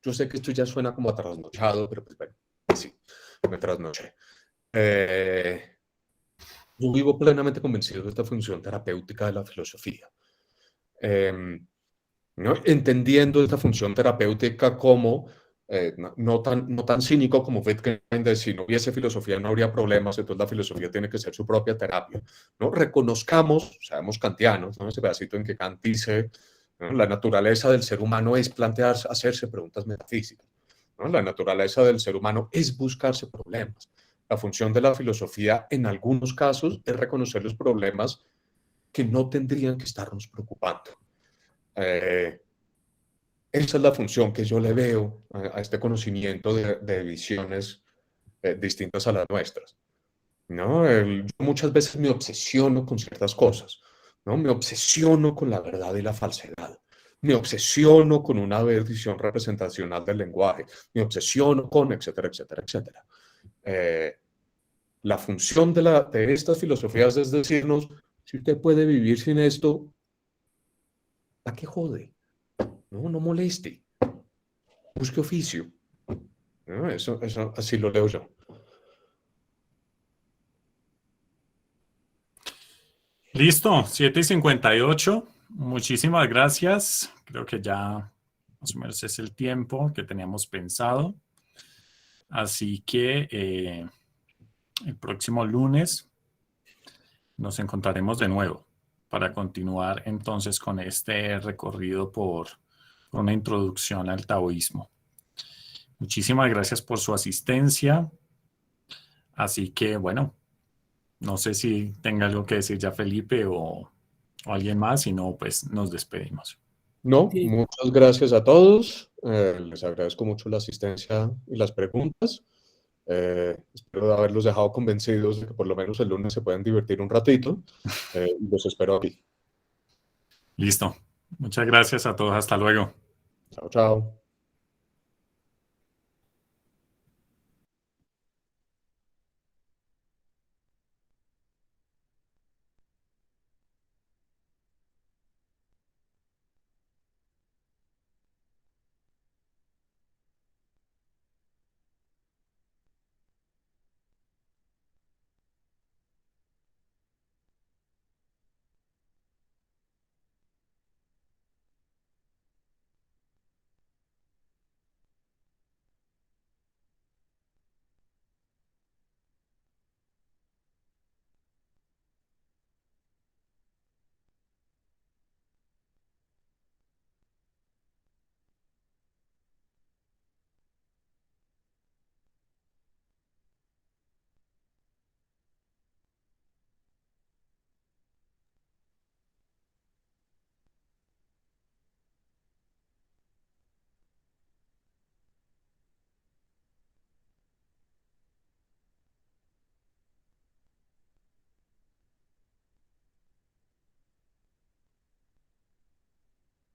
Yo sé que esto ya suena como a trasnochado, pero pues bueno, sí, me trasnoché. Yo vivo plenamente convencido de esta función terapéutica de la filosofía. ¿No? Entendiendo esta función terapéutica como no tan cínico como Wittgenstein de si no hubiese filosofía no habría problemas, entonces la filosofía tiene que ser su propia terapia. ¿No? Reconozcamos, seamos kantianos, ¿no? Ese pedacito en que Kant dice, ¿no? La naturaleza del ser humano es hacerse preguntas metafísicas, ¿no? La naturaleza del ser humano es buscarse problemas. La función de la filosofía en algunos casos es reconocer los problemas que no tendrían que estarnos preocupando. Esa es la función que yo le veo a este conocimiento de visiones distintas a las nuestras, ¿no? Yo muchas veces me obsesiono con ciertas cosas, ¿no? Me obsesiono con la verdad y la falsedad. Me obsesiono con una visión representacional del lenguaje. Me obsesiono con, etcétera, etcétera, etcétera. La función de estas filosofías es decirnos, si usted puede vivir sin esto, ¿a qué jode? No moleste. Busque oficio. ¿No? Eso así lo leo yo. Listo, 7:58. Muchísimas gracias. Creo que ya más o menos es el tiempo que teníamos pensado. Así que el próximo lunes nos encontraremos de nuevo para continuar entonces con este recorrido por una introducción al taoísmo. Muchísimas gracias por su asistencia. Así que bueno, no sé si tenga algo que decir ya Felipe o alguien más, si no, pues nos despedimos. No, Sí. muchas gracias a todos. Les agradezco mucho la asistencia y las preguntas. Espero haberlos dejado convencidos de que por lo menos el lunes se pueden divertir un ratito. Los espero aquí. Listo. Muchas gracias a todos. Hasta luego. Chao, chao.